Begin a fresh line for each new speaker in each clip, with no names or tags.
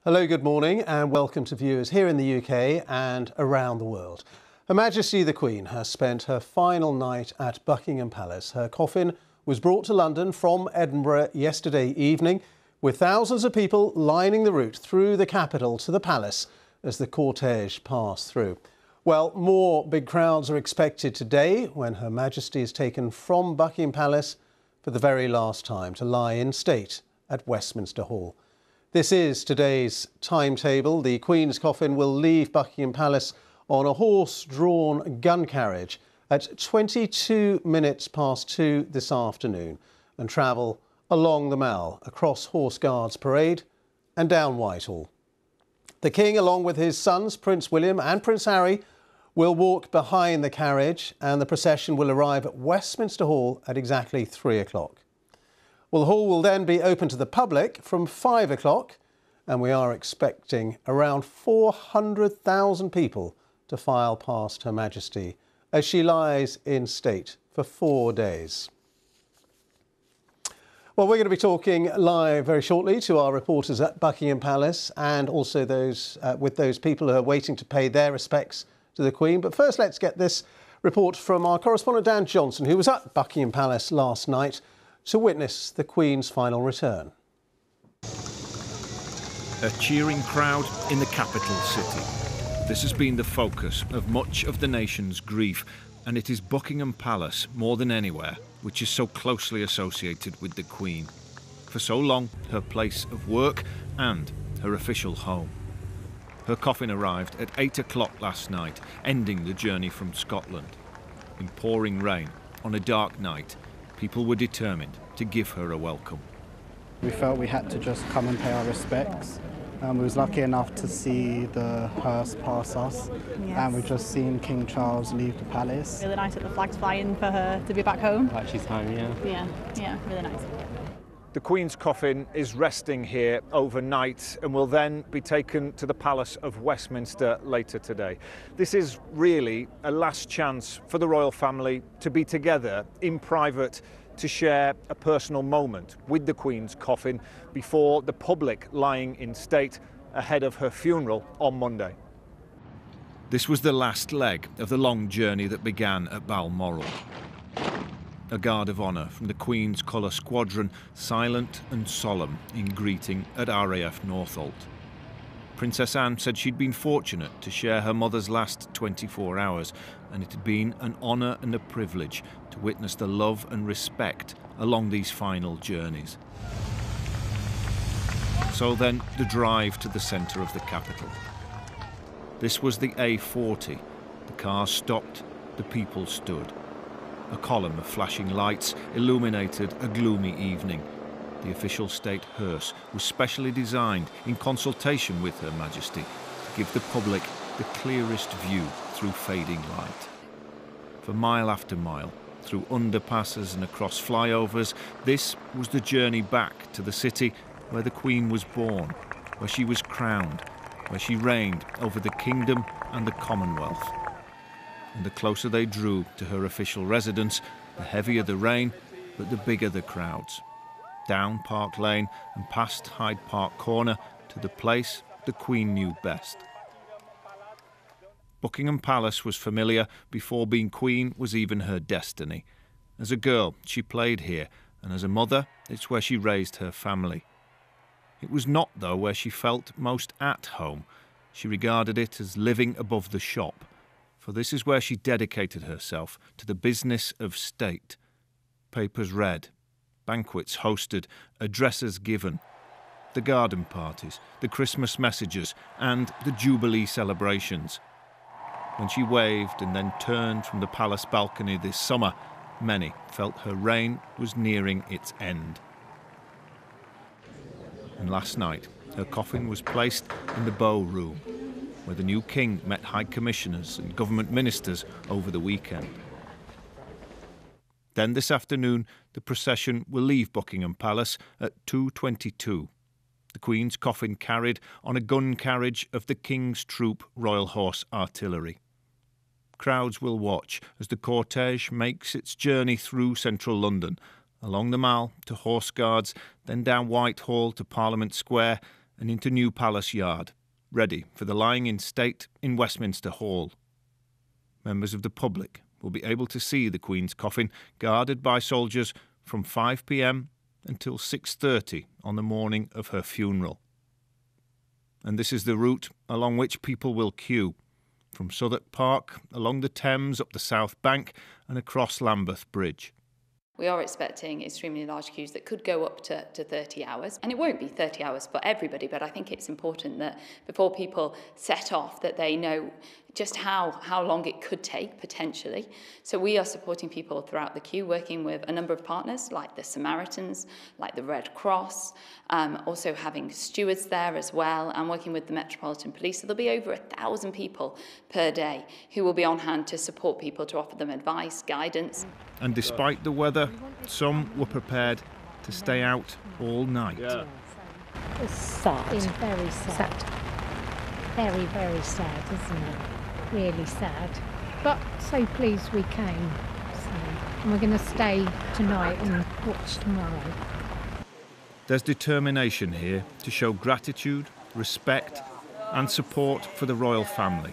Hello, good morning and welcome to viewers here in the UK and around the world. Her Majesty the Queen has spent her final night at Buckingham Palace. Her coffin was brought to London from Edinburgh yesterday evening, with thousands of people lining the route through the capital to the palace as the cortege passed through. Well, more big crowds are expected today when Her Majesty is taken from Buckingham Palace for the very last time to lie in state at Westminster Hall. This is today's timetable. The Queen's coffin will leave Buckingham Palace on a horse-drawn gun carriage at 22 minutes past 2 this afternoon and travel along the Mall, across Horse Guards Parade and down Whitehall. The King, along with his sons, Prince William and Prince Harry, will walk behind the carriage and the procession will arrive at Westminster Hall at exactly 3 o'clock. Well, the hall will then be open to the public from 5 o'clock and we are expecting around 400,000 people to file past Her Majesty as she lies in state for 4 days. Well, we're going to be talking live very shortly to our reporters at Buckingham Palace and also with those people who are waiting to pay their respects to the Queen. But first, let's get this report from our correspondent Dan Johnson, who was at Buckingham Palace last night to witness the Queen's final return.
A cheering crowd in the capital city. This has been the focus of much of the nation's grief, and it is Buckingham Palace, more than anywhere, which is so closely associated with the Queen. For so long, her place of work and her official home. Her coffin arrived at 8 o'clock last night, ending the journey from Scotland. In pouring rain, on a dark night, people were determined to give her a welcome.
We felt we had to just come and pay our respects. We was lucky enough to see the hearse pass us, and we've just seen King Charles leave the palace.
Really nice that the flag's flying for her to be back home.
Like she's home, yeah.
Yeah, really nice.
The Queen's coffin is resting here overnight and will then be taken to the Palace of Westminster later today. This is really a last chance for the royal family to be together in private to share a personal moment with the Queen's coffin before the public lying in state ahead of her funeral on Monday. This was the last leg of the long journey that began at Balmoral. A guard of honour from the Queen's Colour Squadron, silent and solemn in greeting at RAF Northolt. Princess Anne said she'd been fortunate to share her mother's last 24 hours, and it had been an honour and a privilege to witness the love and respect along these final journeys. So then, the drive to the centre of the capital. This was the A40. The cars stopped, the people stood. A column of flashing lights illuminated a gloomy evening. The official state hearse was specially designed in consultation with Her Majesty to give the public the clearest view through fading light. For mile after mile, through underpasses and across flyovers, this was the journey back to the city where the Queen was born, where she was crowned, where she reigned over the kingdom and the Commonwealth. And the closer they drew to her official residence, the heavier the rain, but the bigger the crowds. Down Park Lane and past Hyde Park Corner to the place the Queen knew best. Buckingham Palace was familiar before being Queen was even her destiny. As a girl, she played here, and as a mother, it's where she raised her family. It was not, though, where she felt most at home. She regarded it as living above the shop, for this is where she dedicated herself to the business of state. Papers read, banquets hosted, addresses given, the garden parties, the Christmas messages, and the Jubilee celebrations. When she waved and then turned from the palace balcony this summer, many felt her reign was nearing its end. And last night, her coffin was placed in the Bow Room, where the new king met high commissioners and government ministers over the weekend. Then this afternoon, the procession will leave Buckingham Palace at 2:22. The Queen's coffin carried on a gun carriage of the King's Troop Royal Horse Artillery. Crowds will watch as the cortege makes its journey through central London, along the Mall to Horse Guards, then down Whitehall to Parliament Square, and into New Palace Yard, ready for the lying in state in Westminster Hall. Members of the public will be able to see the Queen's coffin guarded by soldiers from 5 p.m. until 6:30 on the morning of her funeral. And this is the route along which people will queue, from Southwark Park, along the Thames, up the South Bank and across Lambeth Bridge.
We are expecting extremely large queues that could go up to 30 hours. And it won't be 30 hours for everybody, but I think it's important that before people set off that they know just how long it could take, potentially. So we are supporting people throughout the queue, working with a number of partners, like the Samaritans, like the Red Cross, also having stewards there as well, and working with the Metropolitan Police. So there'll be over 1,000 people per day who will be on hand to support people, to offer them advice, guidance.
And despite the weather, some were prepared to stay out all night.
Yeah. It's sad. It's very sad. Very, very sad, isn't it? Really sad. But so pleased we came. And we're going to stay tonight and watch tomorrow.
There's determination here to show gratitude, respect and support for the royal family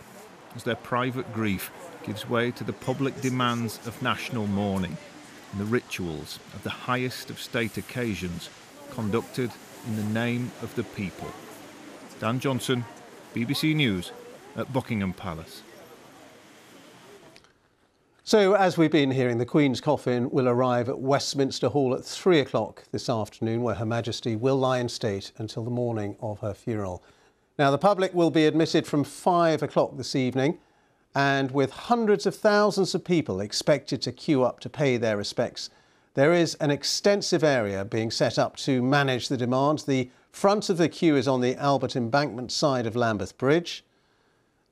as their private grief gives way to the public demands of national mourning and the rituals of the highest of state occasions conducted in the name of the people. Dan Johnson, BBC News at Buckingham Palace.
So, as we've been hearing, the Queen's coffin will arrive at Westminster Hall at 3 o'clock this afternoon, where Her Majesty will lie in state until the morning of her funeral. Now, the public will be admitted from 5 o'clock this evening, and with hundreds of thousands of people expected to queue up to pay their respects, there is an extensive area being set up to manage the demand. The front of the queue is on the Albert Embankment side of Lambeth Bridge.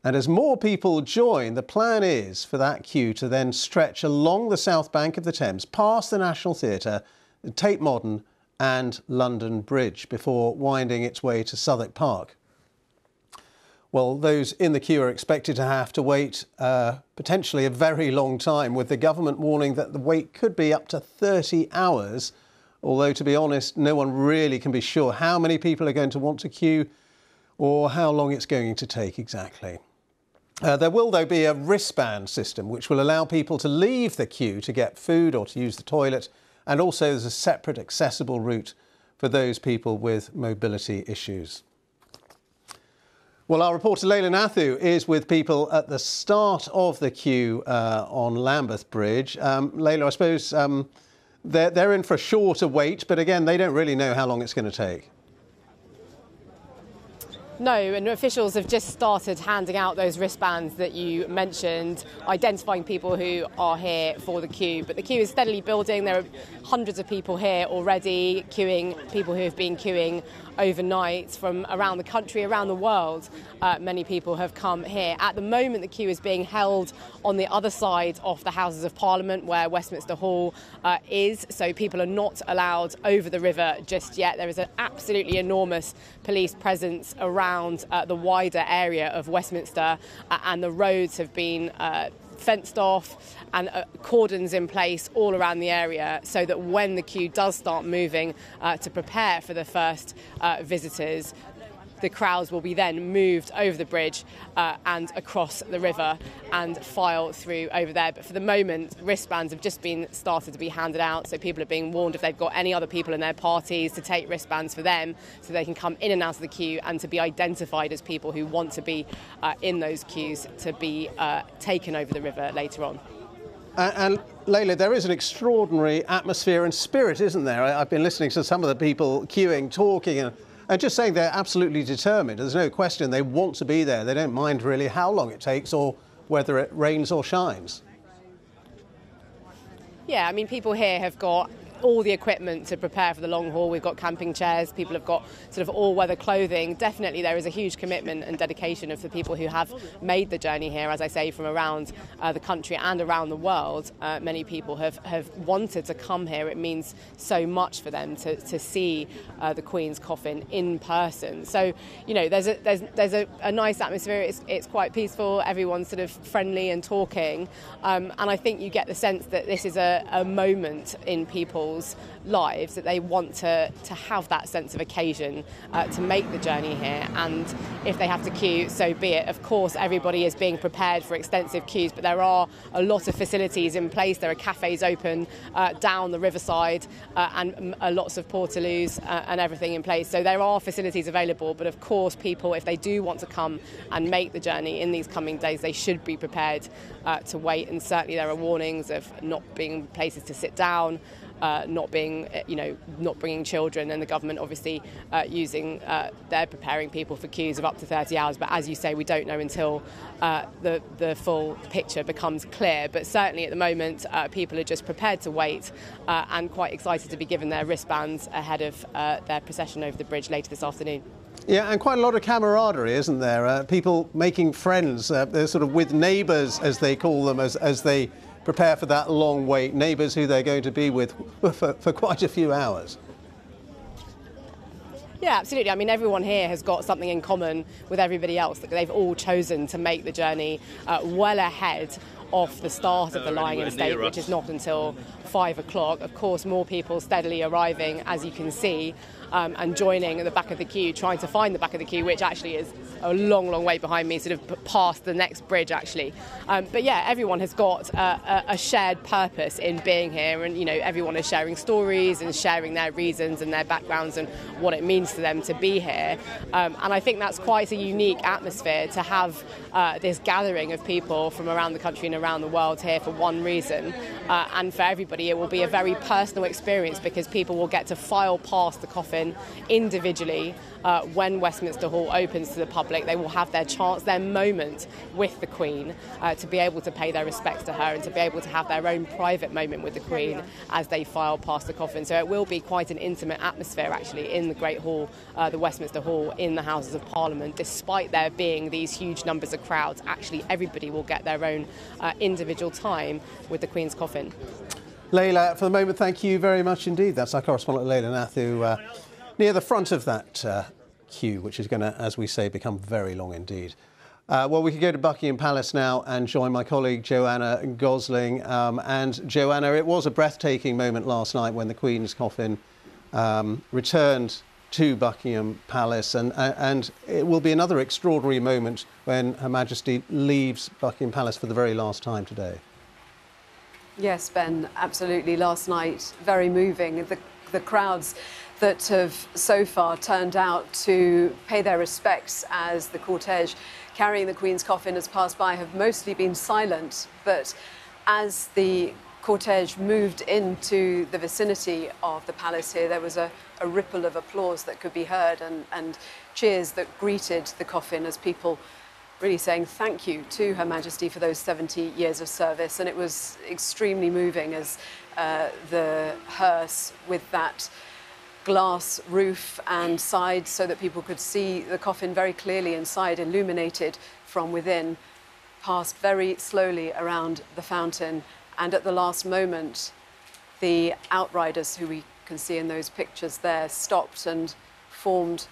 And as more people join, the plan is for that queue to then stretch along the south bank of the Thames, past the National Theatre, Tate Modern and London Bridge, before winding its way to Southwark Park. Well, those in the queue are expected to have to wait potentially a very long time, with the government warning that the wait could be up to 30 hours. Although, to be honest, no one really can be sure how many people are going to want to queue or how long it's going to take exactly. There will, though, be a wristband system which will allow people to leave the queue to get food or to use the toilet, and also there's a separate accessible route for those people with mobility issues. Well, our reporter Leila Nathu is with people at the start of the queue on Lambeth Bridge. Leila, I suppose they're in for a shorter wait, but again, they don't really know how long it's going to take.
No, and officials have just started handing out those wristbands that you mentioned, identifying people who are here for the queue. But the queue is steadily building. There are hundreds of people here already queuing, people who have been queuing overnight from around the country, around the world. Many people have come here. At the moment, the queue is being held on the other side of the Houses of Parliament, where Westminster Hall is, so people are not allowed over the river just yet. There is an absolutely enormous police presence around the wider area of Westminster, and the roads have been fenced off and cordons in place all around the area, so that when the queue does start moving to prepare for the first visitors, the crowds will be then moved over the bridge and across the river and file through over there. But for the moment, wristbands have just been started to be handed out, so people are being warned if they've got any other people in their parties to take wristbands for them, so they can come in and out of the queue and to be identified as people who want to be in those queues to be taken over the river later on.
And Leila, there is an extraordinary atmosphere and spirit, isn't there? I've been listening to some of the people queuing, talking and just saying they're absolutely determined. There's no question they want to be there. They don't mind really how long it takes or whether it rains or shines.
Yeah, I mean, people here have got all the equipment to prepare for the long haul. We've got camping chairs, people have got sort of all-weather clothing. Definitely there is a huge commitment and dedication of the people who have made the journey here, as I say, from around the country and around the world. Many people have wanted to come here. It means so much for them to see the Queen's coffin in person. So, you know, there's a nice atmosphere. It's quite peaceful. Everyone's sort of friendly and talking. And I think you get the sense that this is a moment in people's people's lives that they want to have that sense of occasion to make the journey here. And if they have to queue, so be it. Of course, everybody is being prepared for extensive queues, but there are a lot of facilities in place. There are cafes open down the riverside and lots of portaloos and everything in place. So there are facilities available, but of course people, if they do want to come and make the journey in these coming days, they should be prepared to wait. And certainly there are warnings of not being places to sit down, not bringing children, and the government obviously they're preparing people for queues of up to 30 hours. But as you say, we don't know until the full picture becomes clear. But certainly at the moment, people are just prepared to wait and quite excited to be given their wristbands ahead of their procession over the bridge later this afternoon.
Yeah, and quite a lot of camaraderie, isn't there? People making friends, they're sort of with neighbours, as they call them, as they prepare for that long wait, neighbours who they're going to be with for quite a few hours.
Yeah, absolutely. I mean, everyone here has got something in common with everybody else, that they've all chosen to make the journey well ahead of the start of the lying-in state, which is not until 5 o'clock. Of course, more people steadily arriving, as you can see, and joining at the back of the queue, trying to find the back of the queue, which actually is a long, long way behind me, sort of past the next bridge, actually. But yeah, everyone has got a shared purpose in being here, and everyone is sharing stories and sharing their reasons and their backgrounds and what it means to them to be here. And I think that's quite a unique atmosphere to have this gathering of people from around the country and around the world here for one reason. And for everybody, it will be a very personal experience, because people will get to file past the coffin individually when Westminster Hall opens to the public. They will have their chance, their moment with the Queen, to be able to pay their respects to her and to be able to have their own private moment with the Queen as they file past the coffin. So it will be quite an intimate atmosphere, actually, in the Great Hall, the Westminster Hall, in the Houses of Parliament. Despite there being these huge numbers of crowds, actually everybody will get their own individual time with the Queen's coffin.
Layla, for the moment, thank you very much indeed. That's our correspondent Layla Nathu, near the front of that queue, which is going to, as we say, become very long indeed. Well, we could go to Buckingham Palace now and join my colleague Joanna Gosling. And Joanna, it was a breathtaking moment last night when the Queen's coffin returned to Buckingham Palace, and it will be another extraordinary moment when Her Majesty leaves Buckingham Palace for the very last time today.
Yes, Ben, absolutely. Last night, very moving. The crowds that have so far turned out to pay their respects as the cortege carrying the Queen's coffin has passed by have mostly been silent. But as the cortege moved into the vicinity of the palace here, there was a ripple of applause that could be heard, and cheers that greeted the coffin as people really saying thank you to Her Majesty for those 70 years of service. And it was extremely moving as the hearse, with that glass roof and sides so that people could see the coffin very clearly inside, illuminated from within, passed very slowly around the fountain. And at the last moment, the outriders, who we can see in those pictures there, stopped and formed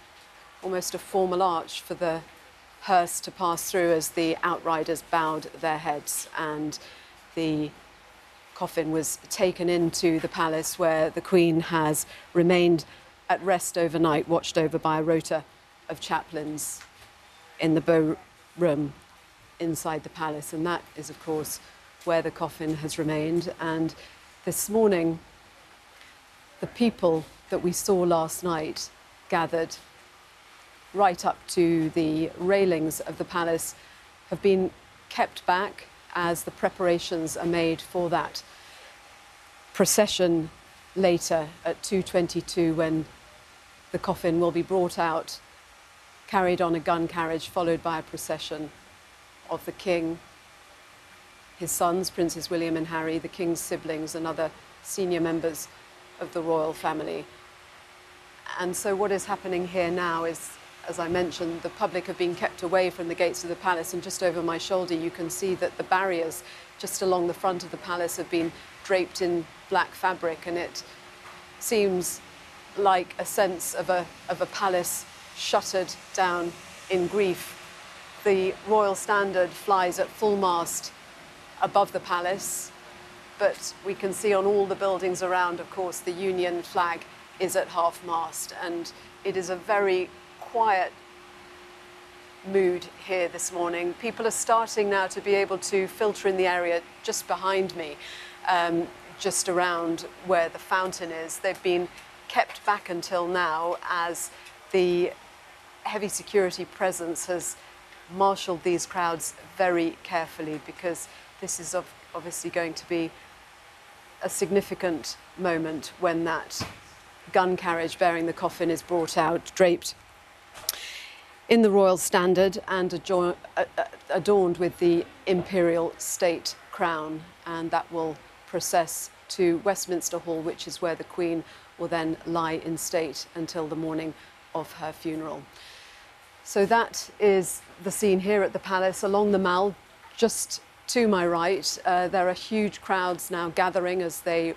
almost a formal arch for the hearse to pass through as the outriders bowed their heads, and the coffin was taken into the palace, where the Queen has remained at rest overnight, watched over by a rota of chaplains in the bow room inside the palace. And that is, of course, where the coffin has remained. And this morning, the people that we saw last night gathered right up to the railings of the palace have been kept back as the preparations are made for that procession later at 2:22, when the coffin will be brought out, carried on a gun carriage, followed by a procession of the King, his sons, Princes William and Harry, the King's siblings and other senior members of the royal family. And so what is happening here now is, as I mentioned, the public have been kept away from the gates of the palace, and just over my shoulder you can see that the barriers just along the front of the palace have been draped in black fabric, and it seems like a sense of a palace shuttered down in grief. The royal standard flies at full mast above the palace, but we can see on all the buildings around, of course, the Union flag is at half-mast, and it is a very quiet mood here this morning. People are starting now to be able to filter in the area just behind me, just around where the fountain is. They've been kept back until now as the heavy security presence has marshalled these crowds very carefully, because this is obviously going to be a significant moment when that gun carriage bearing the coffin is brought out, draped in the royal standard and adorned with the imperial state crown, and that will process to Westminster Hall, which is where the Queen will then lie in state until the morning of her funeral. So that is the scene here at the palace. Along the Mall, just to my right, there are huge crowds now gathering as they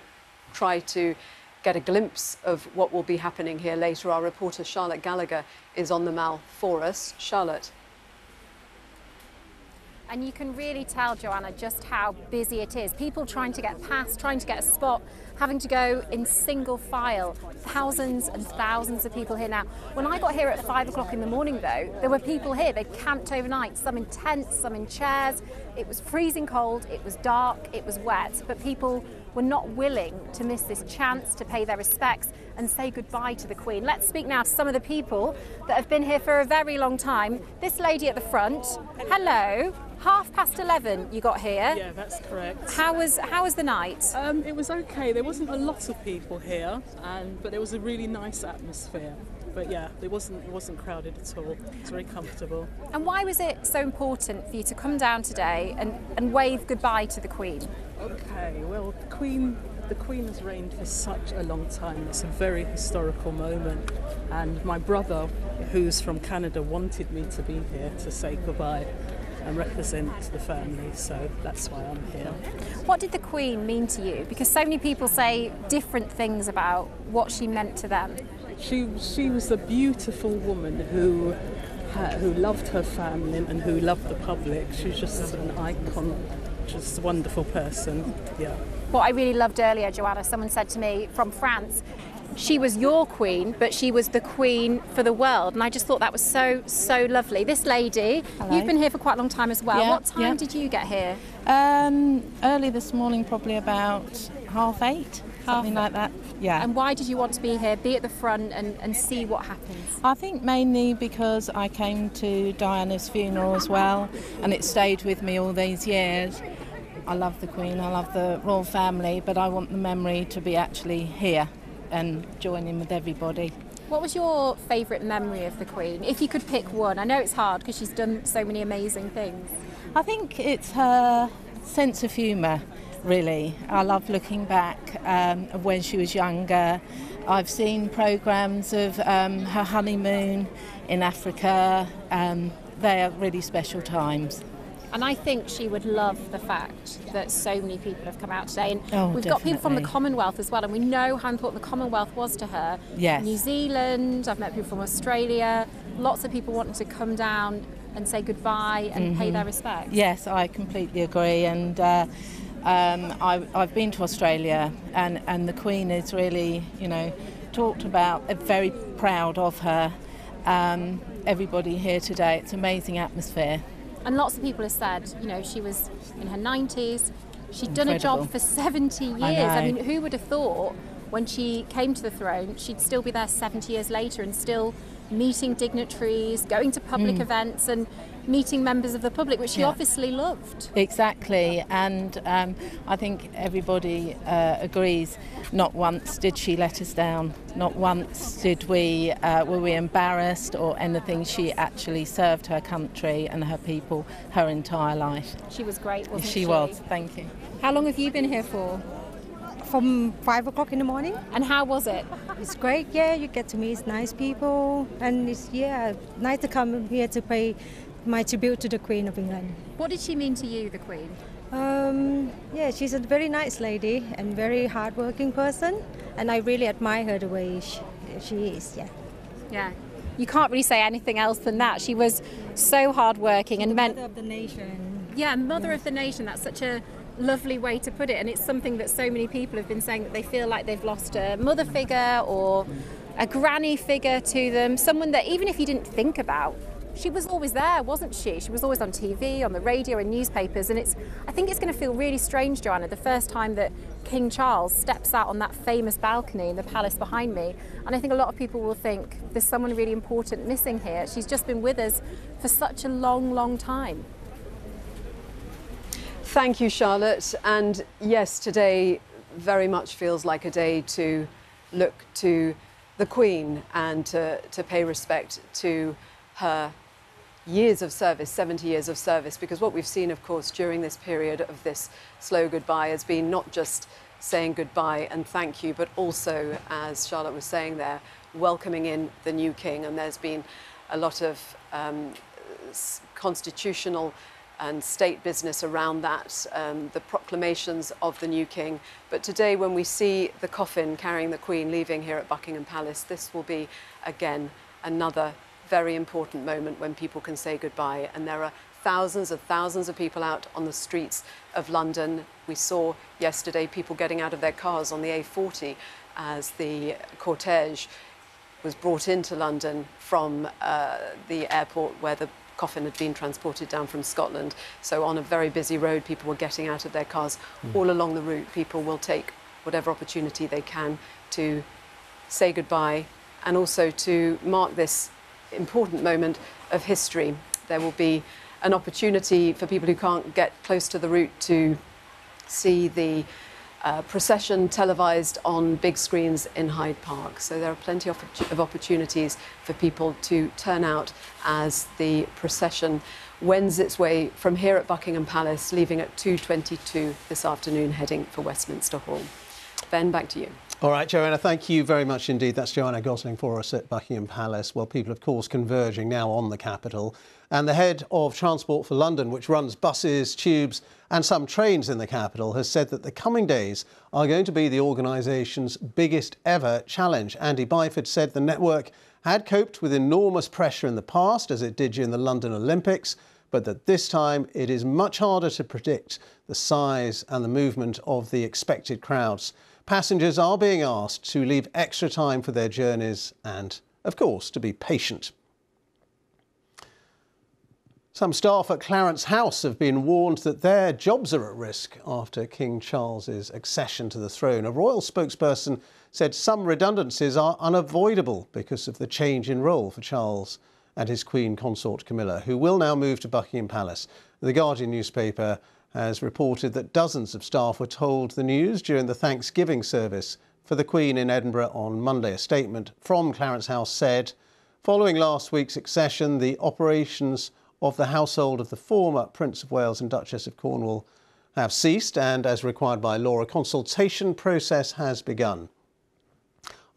try to get a glimpse of what will be happening here later. Our reporter Charlotte Gallagher is on the Mall for us. Charlotte.
And you can really tell, Joanna, just how busy it is. People trying to get past, trying to get a spot, having to go in single file. Thousands and thousands of people here now. When I got here at 5 o'clock in the morning, though, there were people here. They camped overnight, some in tents, some in chairs. It was freezing cold, it was dark, it was wet, but people were not willing to miss this chance to pay their respects and say goodbye to the Queen. Let's speak now to some of the people that have been here for a very long time. This lady at the front, hello. 11:30 you got here.
Yeah, that's correct.
How was the night?
It was okay. There wasn't a lot of people here, but there was a really nice atmosphere. But yeah, it wasn't crowded at all. It was very comfortable.
And why was it so important for you to come down today and wave goodbye to the Queen?
Okay, well, the Queen has reigned for such a long time. It's a very historical moment, and my brother, who's from Canada, wanted me to be here to say goodbye and represent the family, so that's why I'm here.
What did the Queen mean to you? Because so many people say different things about what she meant to them.
She was a beautiful woman who loved her family and who loved the public. She was just an icon, just a wonderful person, yeah.
What I really loved earlier, Joanna, someone said to me from France, she was your Queen, but she was the Queen for the world. And I just thought that was so, so lovely. This lady,
hello.
You've been here for quite a long time as well.
Yeah,
what time did you get here?
Early this morning, probably about 8:30, something like that. Yeah.
And why did you want to be here, be at the front and see what happens?
I think mainly because I came to Diana's funeral as well, and it stayed with me all these years. I love the Queen, I love the royal family, but I want the memory to be actually here and join in with everybody.
What was your favourite memory of the Queen, if you could pick one? I know it's hard because she's done so many amazing things.
I think it's her sense of humour, really. I love looking back of when she was younger. I've seen programmes of her honeymoon in Africa. They are really special times.
And I think she would love the fact that so many people have come out today. And we've got people from the Commonwealth as well, and we know how important the Commonwealth was to her.
Yes.
New Zealand, I've met people from Australia, lots of people wanting to come down and say goodbye and pay their respects.
Yes, I completely agree. And I've been to Australia, and the Queen is really, talked about, very proud of her. Everybody here today, it's an amazing atmosphere.
And lots of people have said, she was in her 90s, she'd done a job for 70 years. I mean, who would have thought when she came to the throne, she'd still be there 70 years later and still meeting dignitaries, going to public events and meeting members of the public, which she obviously loved.
Exactly, and I think everybody agrees, not once did she let us down, not once were we embarrassed or anything. She actually served her country and her people her entire life.
She was great, wasn't she?
She was, thank you.
How long have you been here for?
From 5 o'clock in the morning.
And how was it?
It's great, you get to meet nice people, and it's nice to come here to pay my tribute to the Queen of England.
What did she mean to you, the Queen?
She's a very nice lady and very hardworking person, and I really admire her the way she is.
Yeah. You can't really say anything else than that. She was so hardworking and
mother of the nation.
Yeah, mother of the nation. That's such a
lovely way to put it, and it's something that so many people have been saying, that they feel like they've lost a mother figure or a granny figure to them, someone that even if you didn't think about, she was always there, wasn't she? She was always on TV, on the radio and newspapers, and I think it's going to feel really strange, Joanna, the first time that King Charles steps out on that famous balcony in the palace behind me, and I think a lot of people will think there's someone really important missing here. She's just been with us for such a long, long time.
Thank you, Charlotte. And yes, today very much feels like a day to look to the Queen and to pay respect to her years of service, 70 years of service, because what we've seen, of course, during this period of this slow goodbye has been not just saying goodbye and thank you, but also, as Charlotte was saying there, welcoming in the new king. And there's been a lot of constitutional and state business around that, the proclamations of the new king. But today, when we see the coffin carrying the Queen leaving here at Buckingham Palace, this will be, again, another very important moment when people can say goodbye. And there are thousands of people out on the streets of London. We saw yesterday people getting out of their cars on the A40 as the cortege was brought into London from the airport where the coffin had been transported down from Scotland. So on a very busy road, people were getting out of their cars. All along the route, people will take whatever opportunity they can to say goodbye and also to mark this important moment of history. There will be an opportunity for people who can't get close to the route to see the procession televised on big screens in Hyde Park. So there are plenty of opportunities for people to turn out as the procession wends its way from here at Buckingham Palace, leaving at 2:22 this afternoon, heading for Westminster Hall. Ben, back to you.
All right, Joanna, thank you very much indeed. That's Joanna Gosling for us at Buckingham Palace. Well, people, of course, converging now on the capital. And the head of Transport for London, which runs buses, tubes and some trains in the capital, has said that the coming days are going to be the organisation's biggest ever challenge. Andy Byford said the network had coped with enormous pressure in the past, as it did during the London Olympics, but that this time it is much harder to predict the size and the movement of the expected crowds. Passengers are being asked to leave extra time for their journeys and, of course, to be patient. Some staff at Clarence House have been warned that their jobs are at risk after King Charles's accession to the throne. A royal spokesperson said some redundancies are unavoidable because of the change in role for Charles and his Queen Consort Camilla, who will now move to Buckingham Palace. The Guardian newspaper has reported that dozens of staff were told the news during the Thanksgiving service for the Queen in Edinburgh on Monday. A statement from Clarence House said, following last week's accession, the operations of the household of the former Prince of Wales and Duchess of Cornwall have ceased, and as required by law, a consultation process has begun.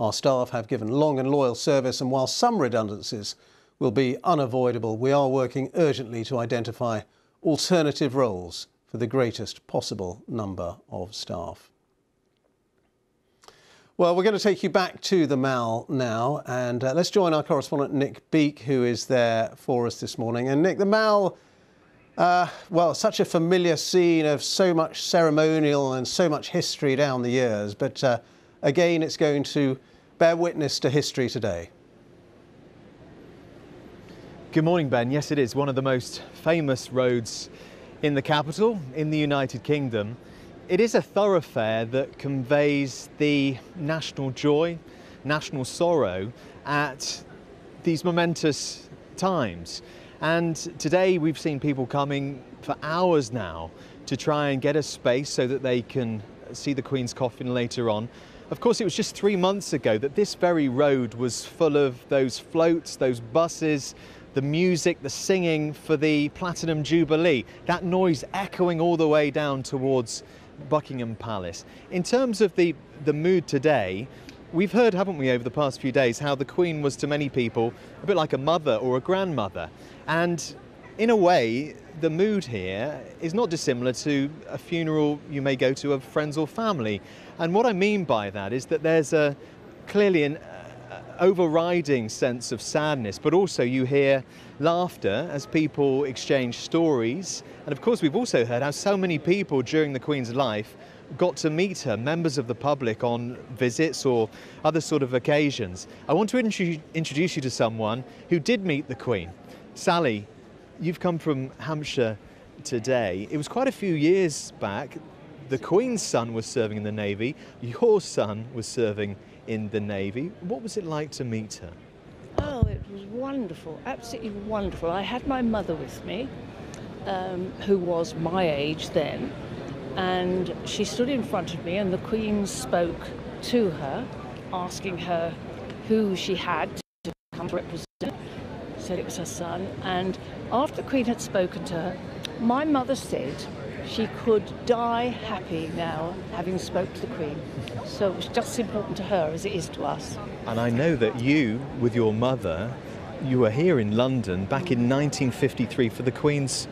Our staff have given long and loyal service, and while some redundancies will be unavoidable, we are working urgently to identify alternative roles for the greatest possible number of staff. Well, we're going to take you back to the Mall now, and let's join our correspondent Nick Beake, who is there for us this morning. And Nick, the Mall, well, such a familiar scene of so much ceremonial and so much history down the years, but again, it's going to bear witness to history today.
Good morning, Ben. Yes, it is one of the most famous roads in the capital, in the United Kingdom. It is a thoroughfare that conveys the national joy, national sorrow at these momentous times. And today we've seen people coming for hours now to try and get a space so that they can see the Queen's coffin later on. Of course, it was just 3 months ago that this very road was full of those floats, those buses, the music, the singing for the Platinum Jubilee, that noise echoing all the way down towards Buckingham Palace. In terms of the mood today, we've heard, haven't we, over the past few days, how the Queen was to many people a bit like a mother or a grandmother. And in a way, the mood here is not dissimilar to a funeral you may go to of friends or family. And what I mean by that is that there's clearly overriding sense of sadness, but also you hear laughter as people exchange stories. And of course, we've also heard how so many people during the Queen's life got to meet her, members of the public on visits or other sort of occasions. I want to introduce you to someone who did meet the Queen. Sally, you've come from Hampshire today. It was quite a few years back. The Queen's son was serving in the Navy. Your son was serving in the Navy. What was it like to meet her?
Oh, it was wonderful, absolutely wonderful. I had my mother with me, who was my age then, and she stood in front of me and the Queen spoke to her, asking her who she had to come represent. Said it was her son, and after the Queen had spoken to her, my mother said she could die happy now, having spoke to the Queen. So it was just as important to her as it is to us.
And I know that you, with your mother, you were here in London back in 1953 for the Queen's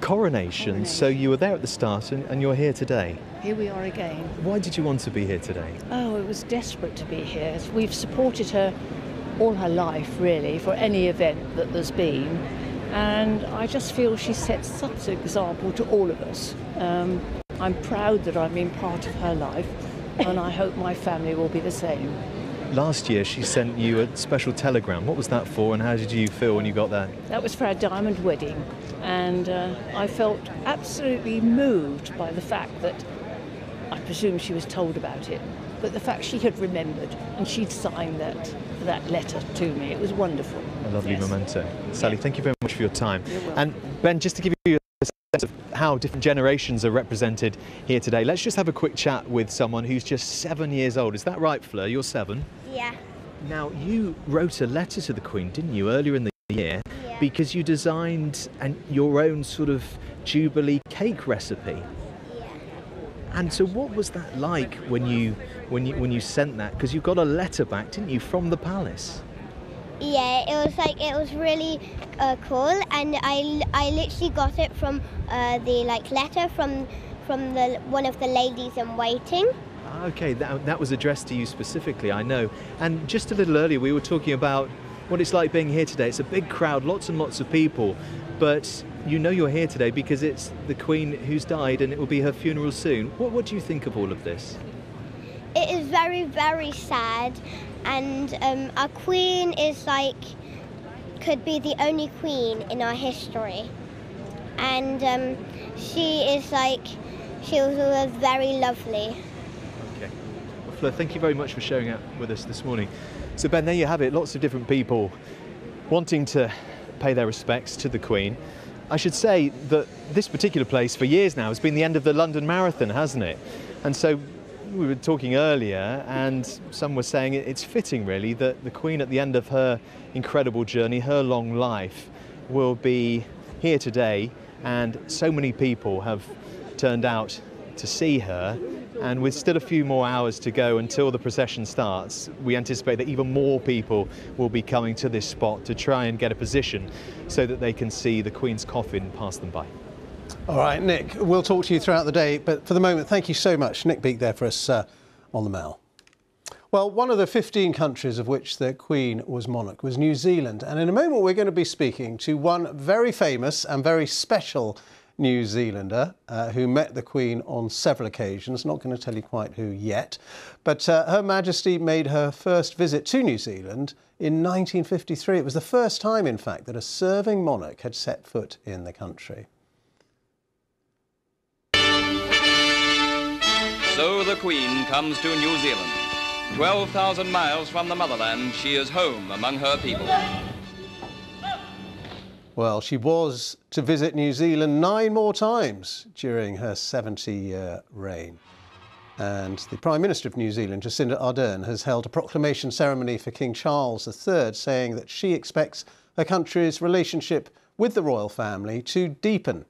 coronation. So you were there at the start and you're here today.
Here we are again.
Why did you want to be here today?
Oh, it was desperate to be here. We've supported her all her life, really, for any event that there's been. And I just feel she set such an example to all of us. I'm proud that I've been part of her life, and I hope my family will be the same.
Last year she sent you a special telegram. What was that for, and how did you feel when you got that?
That was for our diamond wedding, and I felt absolutely moved by the fact that I presume she was told about it, but the fact she had remembered and she'd signed that letter to me. It was wonderful.
A lovely memento. Sally, thank you very much for your time.
You're welcome.
And Ben, just to give you a sense of how different generations are represented here today, let's just have a quick chat with someone who's just 7 years old. Is that right, Fleur? You're 7?
Yeah.
Now, you wrote a letter to the Queen, didn't you, earlier in the year?
Yeah.
Because you designed your own sort of Jubilee cake recipe.
Yeah.
And so what was that like when you sent that? Because you got a letter back, didn't you, from the palace?
Yeah, it was really cool, and I literally got it from the letter from one of the ladies in waiting.
Okay, that was addressed to you specifically, I know. And just a little earlier we were talking about what it's like being here today. It's a big crowd, lots and lots of people, but you know you're here today because it's the Queen who's died and it will be her funeral soon. What do you think of all of this?
It is very, very sad, and our Queen is could be the only Queen in our history, and she was very lovely.
Okay. Well, Fleur, thank you very much for sharing out with us this morning. So Ben, there you have it, lots of different people wanting to pay their respects to the Queen. I should say that this particular place for years now has been the end of the London Marathon, hasn't it? And so we were talking earlier and some were saying it's fitting really that the Queen at the end of her incredible journey, her long life, will be here today, and so many people have turned out to see her, and with still a few more hours to go until the procession starts, we anticipate that even more people will be coming to this spot to try and get a position so that they can see the Queen's coffin pass them by.
All right, Nick, we'll talk to you throughout the day, but for the moment, thank you so much. Nick Beak there for us on the Mail. Well, one of the 15 countries of which the Queen was monarch was New Zealand, and in a moment we're going to be speaking to one very famous and very special New Zealander who met the Queen on several occasions. Not going to tell you quite who yet, but Her Majesty made her first visit to New Zealand in 1953. It was the first time, in fact, that a serving monarch had set foot in the country.
So the Queen comes to New Zealand. 12,000 miles from the motherland, she is home among her people.
Well, she was to visit New Zealand 9 more times during her 70-year reign. And the Prime Minister of New Zealand, Jacinda Ardern, has held a proclamation ceremony for King Charles III, saying that she expects her country's relationship with the royal family to deepen.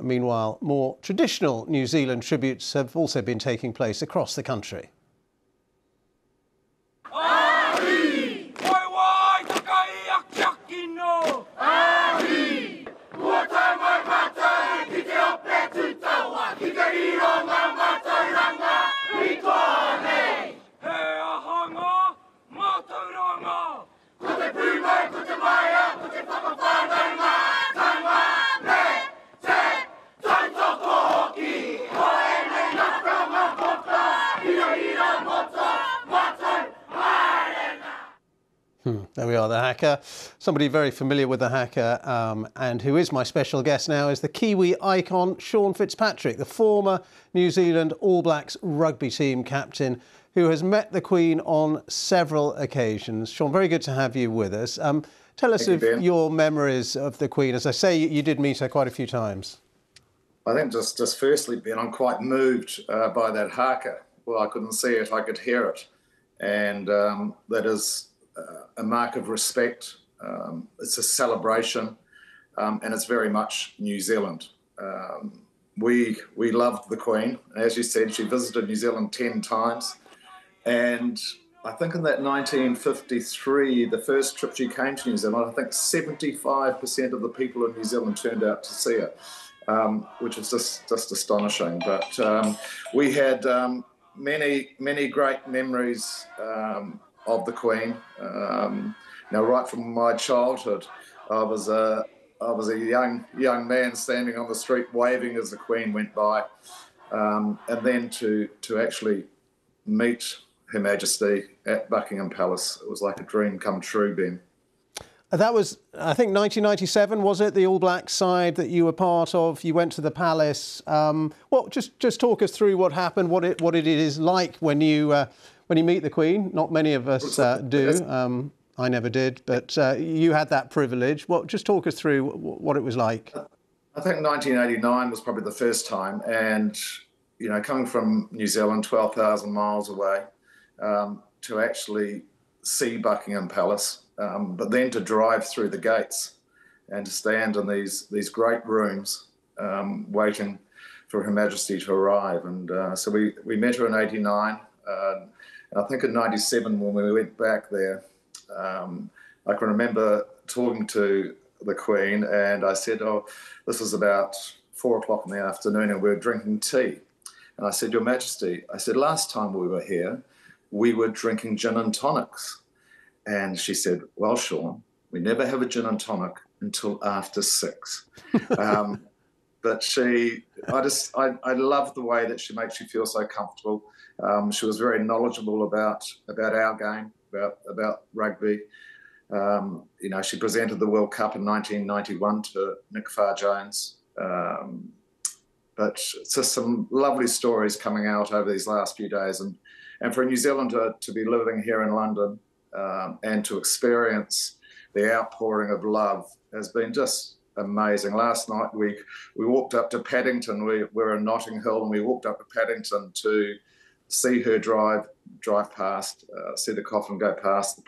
Meanwhile, more traditional New Zealand tributes have also been taking place across the country. There we are, the haka. Somebody very familiar with the haka and who is my special guest now is the Kiwi icon Sean Fitzpatrick, the former New Zealand All Blacks rugby team captain who has met the Queen on several occasions. Sean, very good to have you with us. Tell us of your memories of the Queen. As I say, you did meet her quite a few times.
I think just firstly, Ben, I'm quite moved by that haka. Well, I couldn't see it, I could hear it. And that is a mark of respect. It's a celebration, and it's very much New Zealand. We loved the Queen. As you said, she visited New Zealand 10 times. And I think in that 1953, the first trip she came to New Zealand, I think 75% of the people in New Zealand turned out to see her, which is just astonishing. But we had many great memories of the Queen. Now, right from my childhood, I was a young man standing on the street waving as the Queen went by, and then to actually meet Her Majesty at Buckingham Palace, it was like a dream come true, Ben.
That was, I think, 1997, was it? The All Blacks side that you were part of. You went to the palace. Well, just talk us through what happened, what it is like when you meet the Queen. Not many of us do. I never did, but you had that privilege. Well, just talk us through what it was like.
I think 1989 was probably the first time, and you know, coming from New Zealand, 12,000 miles away, to actually see Buckingham Palace, but then to drive through the gates and to stand in these great rooms waiting for Her Majesty to arrive. And so we met her in 89. I think in 97 when we went back there, I can remember talking to the Queen and I said, oh, this was about 4 o'clock in the afternoon and we were drinking tea. And I said, Your Majesty, I said, last time we were here, we were drinking gin and tonics. And she said, well, Sean, we never have a gin and tonic until after 6. But I love the way that she makes you feel so comfortable. She was very knowledgeable about our game, about rugby. You know, she presented the World Cup in 1991 to Nick Farr-Jones. But it's just some lovely stories coming out over these last few days. And for a New Zealander to be living here in London and to experience the outpouring of love has been just amazing. Last night we walked up to Paddington. We're in Notting Hill, and we walked up to Paddington to see her drive past, see the coffin go past the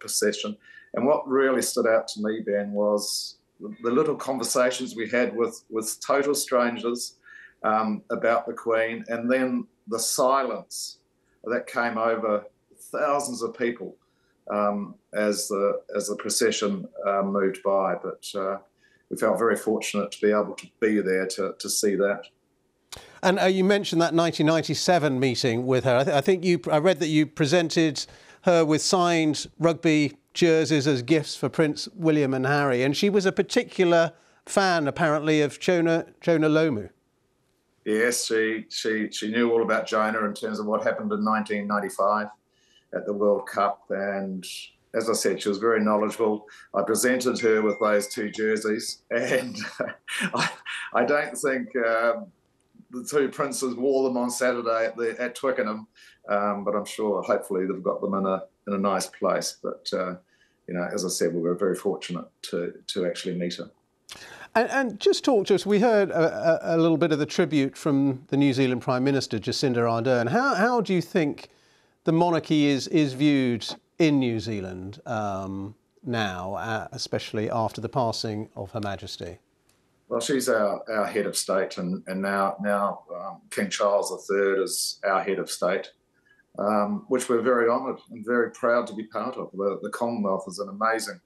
procession. And what really stood out to me, Ben, was the little conversations we had with total strangers about the Queen, and then the silence that came over thousands of people as the procession moved by. But we felt very fortunate to be able to be there to see that.
And you mentioned that 1997 meeting with her. I think I read that you presented her with signed rugby jerseys as gifts for Prince William and Harry, and she was a particular fan, apparently, of Jonah Lomu.
Yes, she knew all about Jonah in terms of what happened in 1995 at the World Cup, and as I said, she was very knowledgeable. I presented her with those 2 jerseys, and I don't think the 2 princes wore them on Saturday at Twickenham, but I'm sure, hopefully, they've got them in a nice place. But you know, as I said, we were very fortunate to actually meet her.
And just talk to us. We heard a little bit of the tribute from the New Zealand Prime Minister, Jacinda Ardern. How do you think the monarchy is viewed in New Zealand now, especially after the passing of Her Majesty?
Well, she's our head of state, and now King Charles III is our head of state, which we're very honoured and very proud to be part of. The Commonwealth is an amazing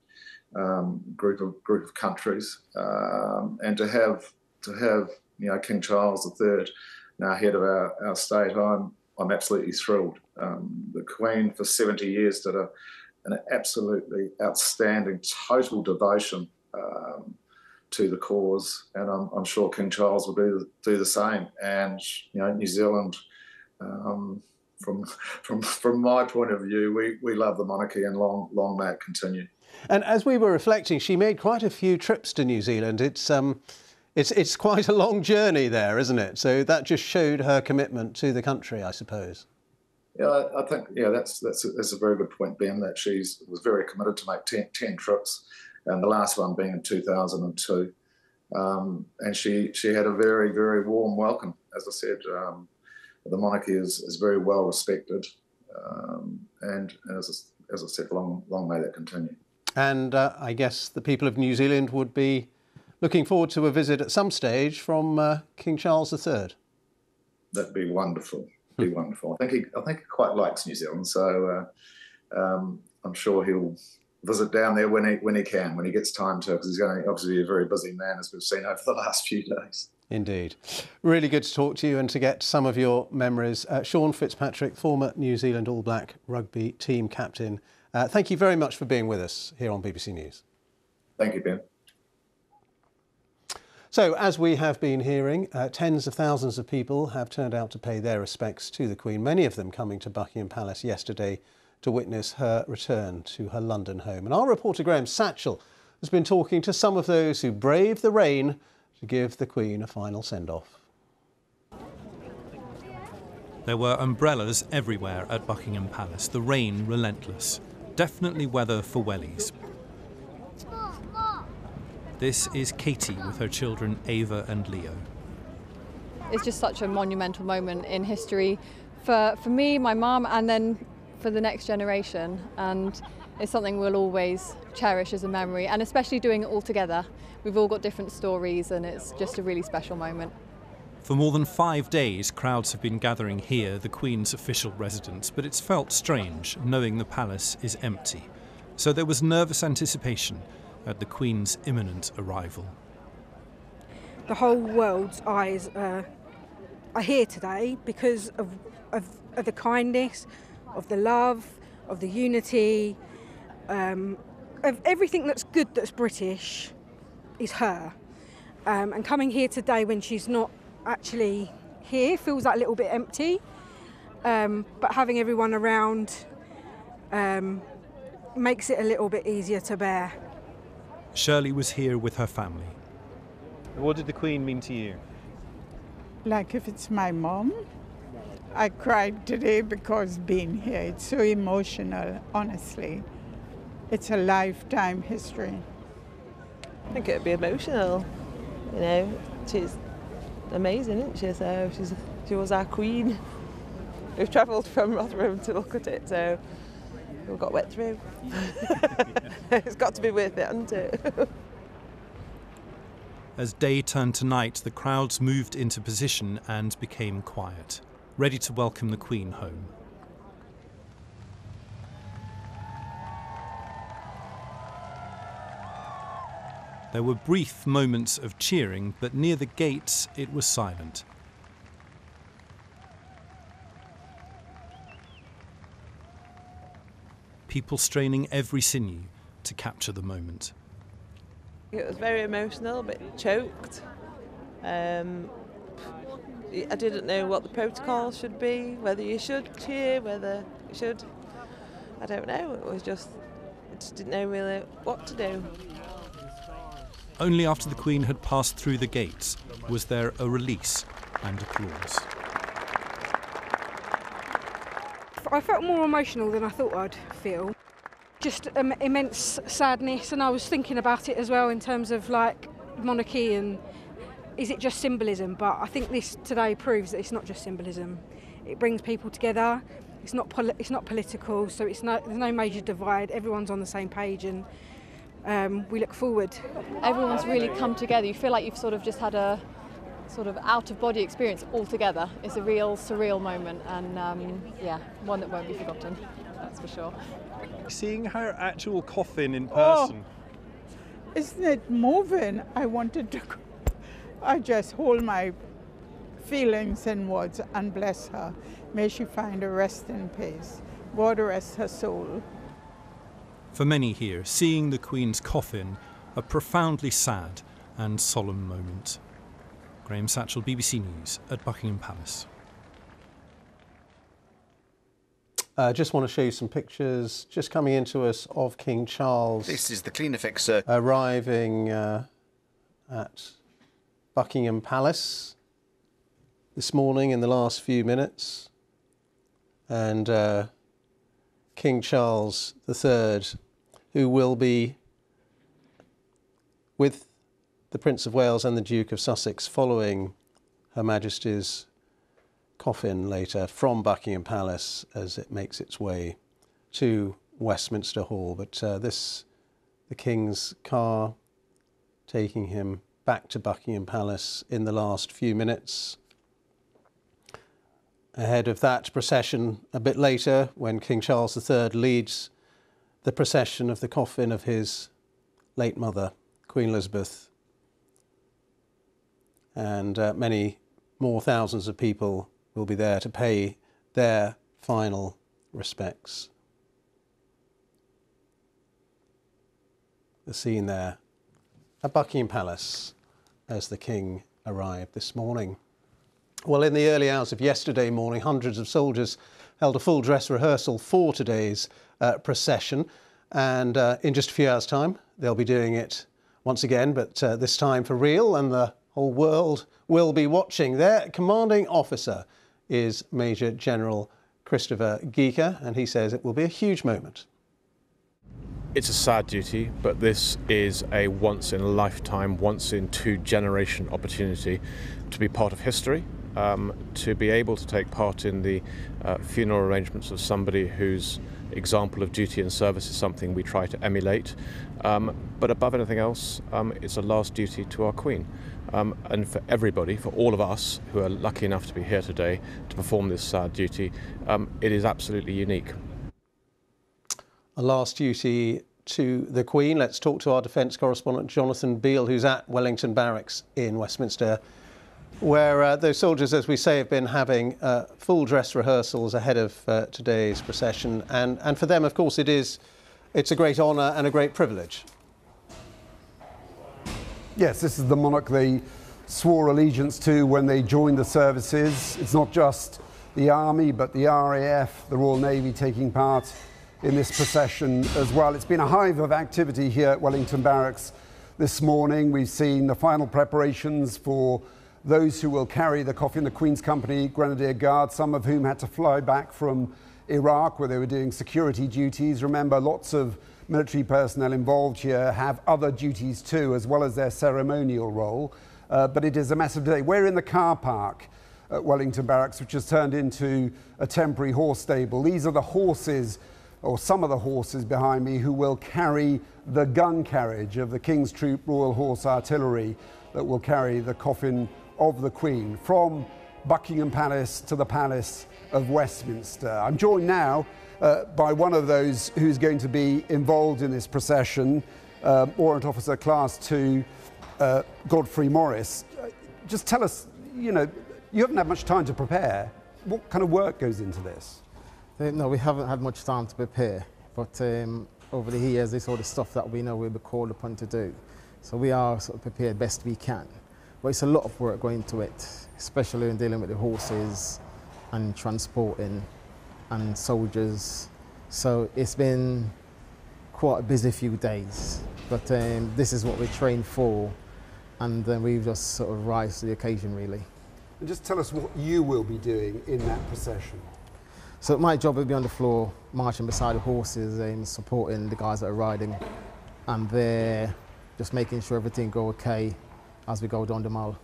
group of countries, and to have King Charles III now head of our state, I'm absolutely thrilled. The Queen for 70 years did an absolutely outstanding, total devotion to the cause, and I'm sure King Charles will do the same. And New Zealand, from my point of view, we love the monarchy, and long may it continue.
And as we were reflecting, she made quite a few trips to New Zealand. It's quite a long journey there, isn't it? So that just showed her commitment to the country, I suppose.
Yeah, I think that's a very good point, Ben. That she was very committed to make 10 trips, and the last one being in 2002. And she had a very, very warm welcome. As I said, the monarchy is very well respected, and as I said, long may that continue.
And I guess the people of New Zealand would be looking forward to a visit at some stage from King Charles III.
That'd be wonderful. Be wonderful. I think he quite likes New Zealand, so I'm sure he'll visit down there when he gets time to, because he's going to obviously be a very busy man, as we've seen over the last few days.
Indeed. Really good to talk to you and to get some of your memories. Sean Fitzpatrick, former New Zealand All Black rugby team captain, thank you very much for being with us here on BBC News.
Thank you, Ben.
So, as we have been hearing, tens of thousands of people have turned out to pay their respects to the Queen, many of them coming to Buckingham Palace yesterday to witness her return to her London home. And our reporter Graham Satchell has been talking to some of those who braved the rain to give the Queen a final send-off.
There were umbrellas everywhere at Buckingham Palace, the rain relentless. Definitely weather for wellies. This is Katie with her children Ava and Leo.
It's just such a monumental moment in history for me, my mum, and then for the next generation. And it's something we'll always cherish as a memory, and especially doing it all together. We've all got different stories, and it's just a really special moment.
For more than 5 days, crowds have been gathering here, the Queen's official residence, but it's felt strange knowing the palace is empty. So there was nervous anticipation at the Queen's imminent arrival.
The whole world's eyes are here today because of the kindness, of the love, of the unity, of everything that's good that's British is her. And coming here today when she's not actually here feels like a little bit empty, but having everyone around makes it a little bit easier to bear.
Shirley was here with her family.
What did the Queen mean to you?
Like if it's my mom, I cried today because being here, it's so emotional, honestly. It's a lifetime history.
I think it'd be emotional, she's amazing, isn't she? So she was our Queen. We've travelled from Rotherham to look at it, so we got wet through. It's got to be worth it, hasn't it?
As day turned to night, the crowds moved into position and became quiet, ready to welcome the Queen home. There were brief moments of cheering, but near the gates it was silent. People straining every sinew to capture the moment.
It was very emotional, a bit choked. I didn't know what the protocol should be, whether you should cheer, whether you should. I don't know. I just didn't know really what to do.
Only after the Queen had passed through the gates was there a release and applause.
I felt more emotional than I thought I'd feel. Just immense sadness, and I was thinking about it as well in terms of like monarchy and is it just symbolism? But I think this today proves that it's not just symbolism. It brings people together. It's not political, so there's no major divide. Everyone's on the same page, and we look forward.
Everyone's really come together. You feel like you've sort of just had a sort of out-of-body experience all together. It's a real surreal moment, and one that won't be forgotten, that's for sure.
Seeing her actual coffin in person.
Oh, isn't it moving? I just hold my feelings in words and bless her. May she find a rest in peace. God rest her soul.
For many here, seeing the Queen's coffin, a profoundly sad and solemn moment. Graham Satchell, BBC News at Buckingham Palace.
Just want to show you some pictures just coming into us of King Charles.
This is the clean effects, sir.
Arriving at Buckingham Palace this morning in the last few minutes. And King Charles III, who will be with the Prince of Wales and the Duke of Sussex following Her Majesty's coffin later from Buckingham Palace as it makes its way to Westminster Hall. But the King's car taking him back to Buckingham Palace in the last few minutes. Ahead of that procession a bit later, when King Charles III leads the procession of the coffin of his late mother, Queen Elizabeth, and many more thousands of people will be there to pay their final respects. The scene there at Buckingham Palace as the King arrived this morning. Well, in the early hours of yesterday morning, hundreds of soldiers held a full dress rehearsal for today's procession, and in just a few hours' time they'll be doing it once again, but this time for real, and the whole world will be watching. Their commanding officer is Major General Christopher Geeker, and he says it will be a huge moment.
It's a sad duty, but this is a once-in-a-lifetime, once-in-two-generation opportunity to be part of history, to be able to take part in the funeral arrangements of somebody whose example of duty and service is something we try to emulate. But above anything else, it's a last duty to our Queen. And for everybody, for all of us who are lucky enough to be here today to perform this sad duty, it is absolutely unique.
A last duty to the Queen. Let's talk to our defence correspondent Jonathan Beale, who's at Wellington Barracks in Westminster, where those soldiers, as we say, have been having full dress rehearsals ahead of today's procession. And for them, of course, it's a great honour and a great privilege.
Yes, this is the monarch they swore allegiance to when they joined the services. It's not just the Army, but the RAF, the Royal Navy taking part in this procession as well. It's been a hive of activity here at Wellington Barracks this morning. We've seen the final preparations for those who will carry the coffin, the Queen's Company Grenadier Guard, some of whom had to fly back from Iraq where they were doing security duties. Remember, lots of military personnel involved here have other duties too, as well as their ceremonial role. But it is a massive day. We're in the car park at Wellington Barracks, which has turned into a temporary horse stable. These are the horses, or some of the horses behind me, who will carry the gun carriage of the King's Troop Royal Horse Artillery that will carry the coffin of the Queen from Buckingham Palace to the Palace of Westminster. I'm joined now by one of those who's going to be involved in this procession, Warrant Officer Class 2, Godfrey Morris. Just tell us, you haven't had much time to prepare. What kind of work goes into this?
No, we haven't had much time to prepare, but over the years, this is all the stuff that we know we'll be called upon to do. So we are sort of prepared best we can. But it's a lot of work going into it, especially in dealing with the horses and transporting and soldiers. So it's been quite a busy few days, but this is what we're trained for, and we've just sort of rise to the occasion, really.
And just tell us what you will be doing in that procession.
So my job will be on the floor, marching beside the horses and supporting the guys that are riding, and they're just making sure everything goes okay as we go down the mall.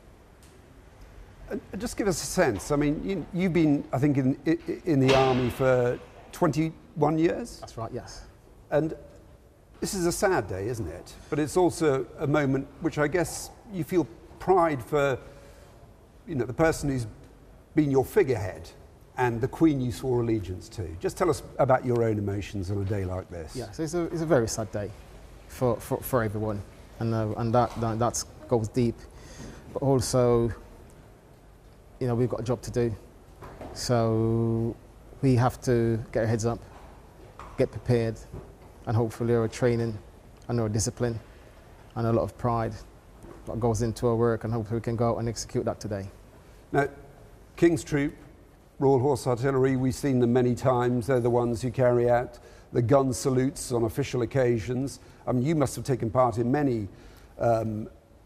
Just give us a sense. I mean, you've been, I think, in the Army for 21 years?
That's right, yes.
And this is a sad day, isn't it? But it's also a moment which I guess you feel pride for, the person who's been your figurehead and the Queen you swore allegiance to. Just tell us about your own emotions on a day like this.
Yes, it's a very sad day for everyone, and that goes deep. But also, we've got a job to do, so we have to get our heads up, get prepared, and hopefully our training and our discipline and a lot of pride that goes into our work, and hopefully we can go out and execute that today.
Now, King's Troop, Royal Horse Artillery, we've seen them many times. They're the ones who carry out the gun salutes on official occasions. I mean, you must have taken part in many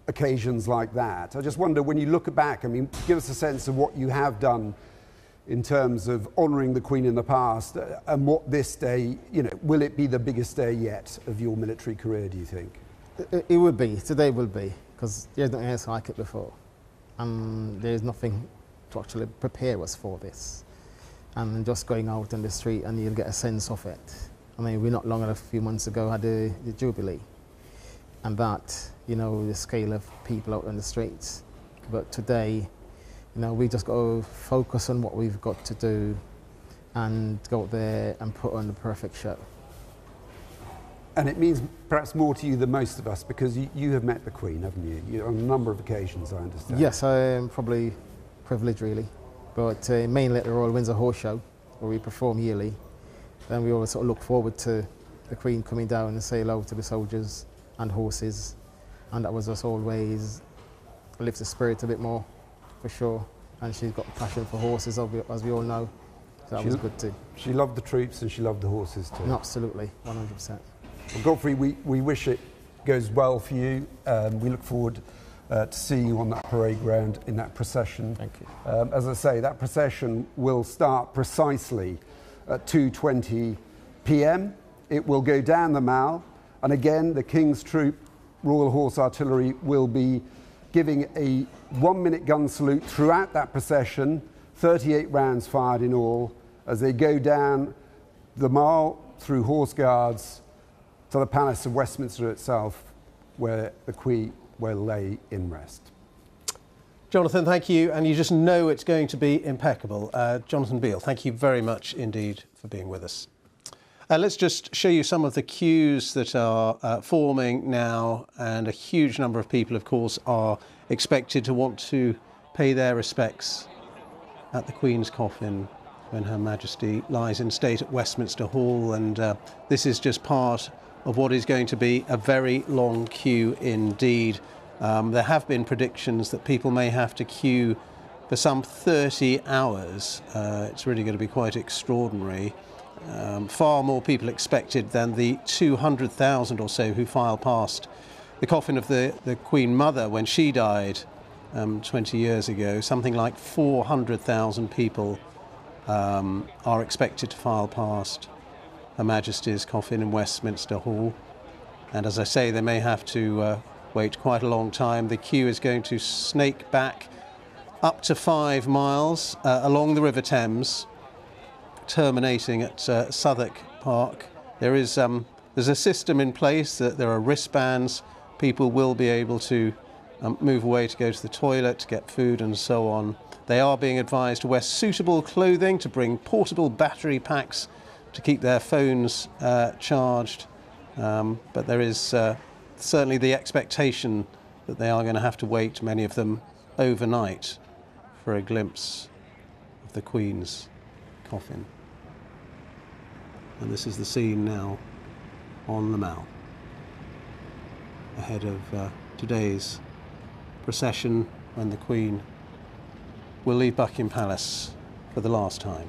occasions like that. I just wonder, when you look back, I mean, give us a sense of what you have done in terms of honouring the Queen in the past, and what this day, you know, will it be the biggest day yet of your military career, do you think?
It will be, today will be, because there's nothing else like it before. And there's nothing to actually prepare us for this. And just going out in the street and you'll get a sense of it. I mean, we're not long a few months ago had the Jubilee. And that, you know, the scale of people out in the streets. But today, you know, we just got to focus on what we've got to do and go out there and put on the perfect show.
And it means perhaps more to you than most of us, because you have met the Queen, haven't you? On a number of occasions, I understand.
Yes, I am probably privileged, really. But mainly at the Royal Windsor Horse Show, where we perform yearly. Then we always sort of look forward to the Queen coming down and say hello to the soldiers and horses. And that was just always lifts the spirit a bit more, for sure. And she's got a passion for horses, as we all know. So that was good too.
She loved the troops and she loved the horses too.
Absolutely, 100%.
Well, Godfrey, we wish it goes well for you. We look forward to seeing you on that parade ground in that procession.
Thank you.
As I say, that procession will start precisely at 2:20 p.m. It will go down the Mall, and again, the King's Troop Royal Horse Artillery will be giving a 1-minute gun salute throughout that procession, 38 rounds fired in all, as they go down the Mall through Horse Guards to the Palace of Westminster itself, where the Queen will lay in rest.
Jonathan, thank you, and you just know it's going to be impeccable. Jonathan Beale, thank you very much indeed for being with us. Let's just show you some of the queues that are forming now, and a huge number of people, of course, are expected to want to pay their respects at the Queen's coffin when Her Majesty lies in state at Westminster Hall, and this is just part of what is going to be a very long queue indeed. There have been predictions that people may have to queue for some 30 hours. It's really going to be quite extraordinary. Far more people expected than the 200,000 or so who filed past the coffin of the Queen Mother when she died 20 years ago. Something like 400,000 people are expected to file past Her Majesty's coffin in Westminster Hall. And as I say, they may have to wait quite a long time. The queue is going to snake back up to 5 miles along the River Thames, terminating at Southwark Park. There's a system in place that there are wristbands. People will be able to move away to go to the toilet, to get food and so on. They are being advised to wear suitable clothing, to bring portable battery packs to keep their phones charged. But there is certainly the expectation that they are going to have to wait, many of them, overnight for a glimpse of the Queen's coffin. And this is the scene now on the Mall, ahead of today's procession when the Queen will leave Buckingham Palace for the last time.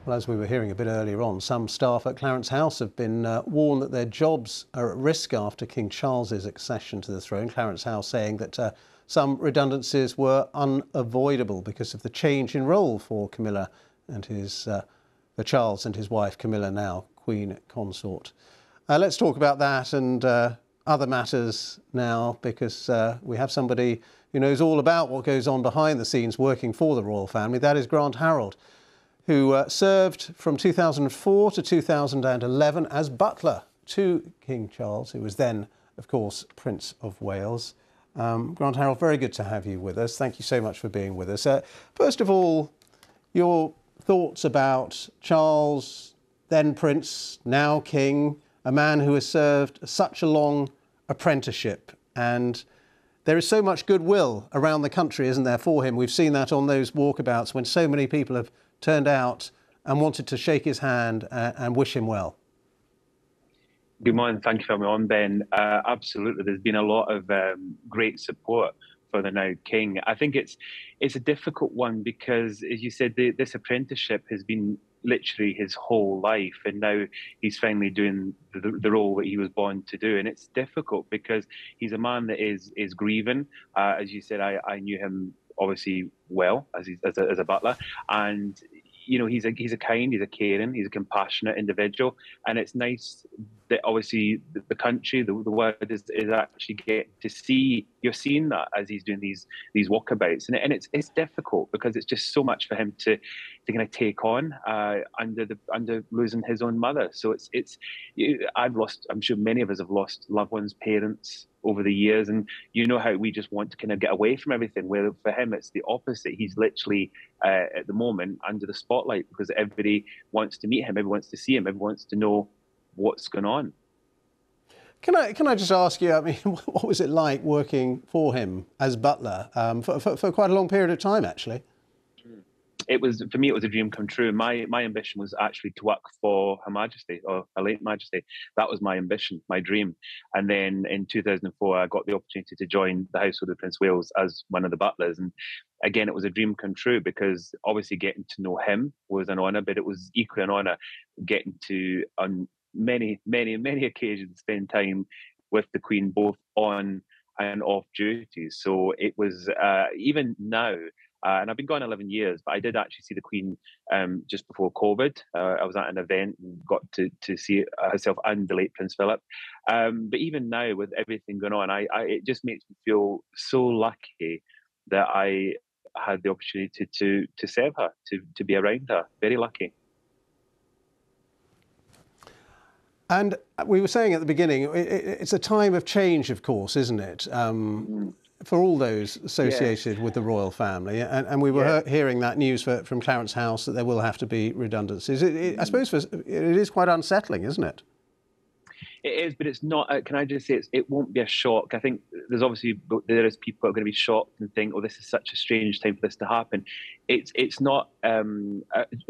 Well, as we were hearing a bit earlier on, some staff at Clarence House have been warned that their jobs are at risk after King Charles's accession to the throne. Clarence House saying that some redundancies were unavoidable because of the change in role for Camilla and for Charles and his wife Camilla, now Queen Consort. Let's talk about that and other matters now, because we have somebody who knows all about what goes on behind the scenes working for the royal family. That is Grant Harold, who served from 2004 to 2011 as butler to King Charles, who was then, of course, Prince of Wales. Grant Harold, very good to have you with us. Thank you so much for being with us. First of all, your thoughts about Charles, then Prince, now King, a man who has served such a long apprenticeship, and there is so much goodwill around the country, isn't there, for him? We've seen that on those walkabouts when so many people have turned out and wanted to shake his hand and wish him well.
Good morning. Thank you for having me on, Ben. Absolutely. There's been a lot of great support for the now King. I think it's a difficult one because, as you said, this apprenticeship has been literally his whole life, and now he's finally doing the role that he was born to do. And it's difficult because he's a man that is grieving. As you said, I knew him obviously well as a butler, and you know, he's a kind, he's a caring, he's a compassionate individual, and it's nice that obviously the country, the world is actually getting to see. You're seeing that as he's doing these walkabouts, and it's difficult because it's just so much for him to kind of take on under losing his own mother. So I've lost. I'm sure many of us have lost loved ones, parents over the years, and you know how we just want to kind of get away from everything. Where for him it's the opposite. He's literally at the moment under the spotlight because everybody wants to meet him, everyone wants to see him, everyone wants to know what's going on.
Can I just ask you, I mean, what was it like working for him as butler for quite a long period of time, actually?
It was, for me, it was a dream come true. My ambition was actually to work for Her Majesty, or Her late Majesty. That was my ambition, my dream. And then in 2004, I got the opportunity to join the Household of Prince of Wales as one of the butlers. And again, it was a dream come true because obviously getting to know him was an honour, but it was equally an honour getting to, on many occasions, spend time with the Queen, both on and off duty. So it was, even now, and I've been gone 11 years, but I did actually see the Queen just before COVID. I was at an event and got to see herself and the late Prince Philip. But even now, with everything going on, it just makes me feel so lucky that I had the opportunity to serve her, to be around her. Very lucky.
And we were saying at the beginning, it's a time of change, of course, isn't it? For all those associated with the royal family. And we were hearing that news from Clarence House that there will have to be redundancies. I suppose it is quite unsettling, isn't it?
It is, but it's not. Can I just say it won't be a shock? I think there is people that are going to be shocked and think, "Oh, this is such a strange time for this to happen." It's not.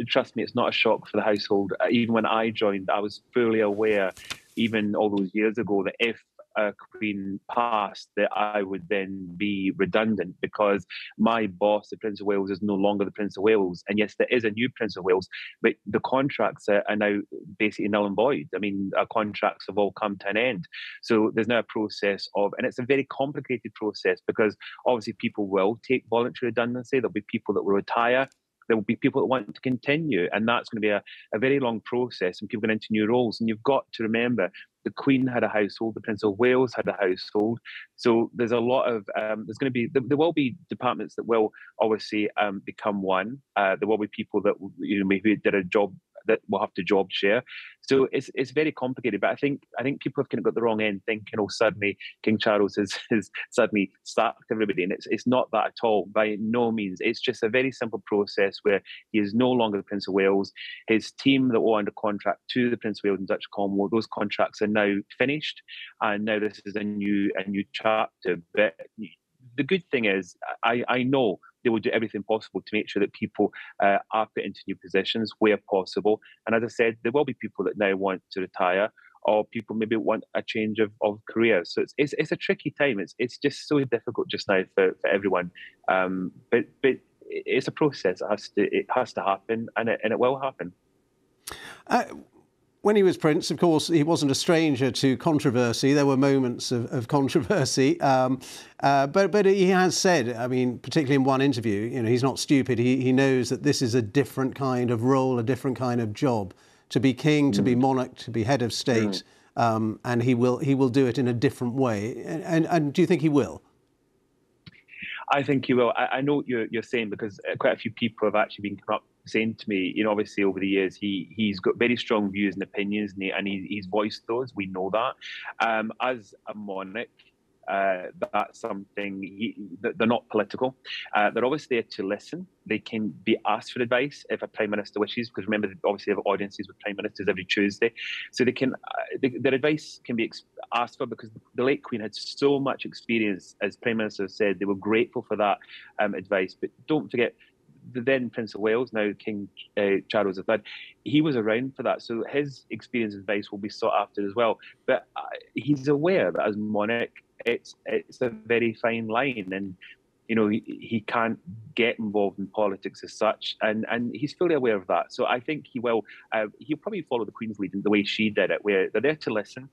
Trust me, it's not a shock for the household. Even when I joined, I was fully aware, even all those years ago, that if a Queen passed, that I would then be redundant because my boss, the Prince of Wales, is no longer the Prince of Wales. And yes, there is a new Prince of Wales, but the contracts are now basically null and void. I mean, our contracts have all come to an end. So there's now a process of, and it's a very complicated process because obviously people will take voluntary redundancy. There'll be people that will retire. There will be people that want to continue, and that's going to be a very long process and people going into new roles. And you've got to remember, the Queen had a household, the Prince of Wales had a household. So there's a lot of, there will be departments that will obviously become one. There will be people that, you know, maybe did a job that will have to job share. So it's very complicated. But I think people have kind of got the wrong end, thinking, oh, suddenly King Charles has suddenly sacked everybody, and it's not that at all. By no means. It's just a very simple process where he is no longer the Prince of Wales. His team that were under contract to the Prince of Wales and Dutch Commonwealth, those contracts are now finished, and now this is a new chapter. But the good thing is, I know they will do everything possible to make sure that people are put into new positions where possible. And as I said, there will be people that now want to retire, or people maybe want a change of career. So it's a tricky time. It's just so difficult just now for everyone. But it's a process. It has to happen, and it will happen.
When he was Prince, of course, he wasn't a stranger to controversy. There were moments of controversy, but he has said, I mean, particularly in one interview, you know, he's not stupid. He knows that this is a different kind of role, a different kind of job. To be king, to be monarch, to be head of state, and he will do it in a different way. And do you think he will?
I think he will. I know what you're saying, because quite a few people have actually been coming up saying to me, you know, obviously over the years he's got very strong views and opinions, and he's voiced those. We know that. As a monarch, that's something they're not political. They're always there to listen. They can be asked for advice if a prime minister wishes, because remember, they obviously have audiences with prime ministers every Tuesday, so they can their advice can be asked for, because the late Queen had so much experience. As prime minister said, they were grateful for that advice. But don't forget, the then Prince of Wales, now King Charles III, he was around for that, so his experience and advice will be sought after as well. But he's aware that as monarch, it's a very fine line, and he can't get involved in politics as such, and he's fully aware of that. So I think he'll probably follow the Queen's lead in the way she did it, where they're there to listen,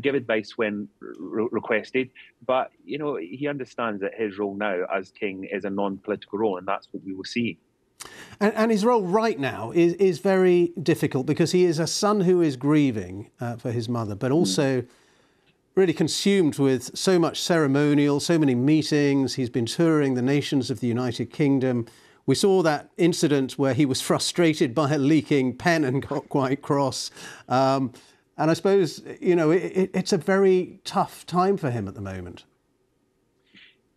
give advice when requested, but he understands that his role now as king is a non-political role, and that's what we will see.
And his role right now is very difficult because he is a son who is grieving for his mother, but also really consumed with so much ceremonial, so many meetings. He's been touring the nations of the United Kingdom. We saw that incident where he was frustrated by a leaking pen and got quite cross. And I suppose, it's a very tough time for him at the moment.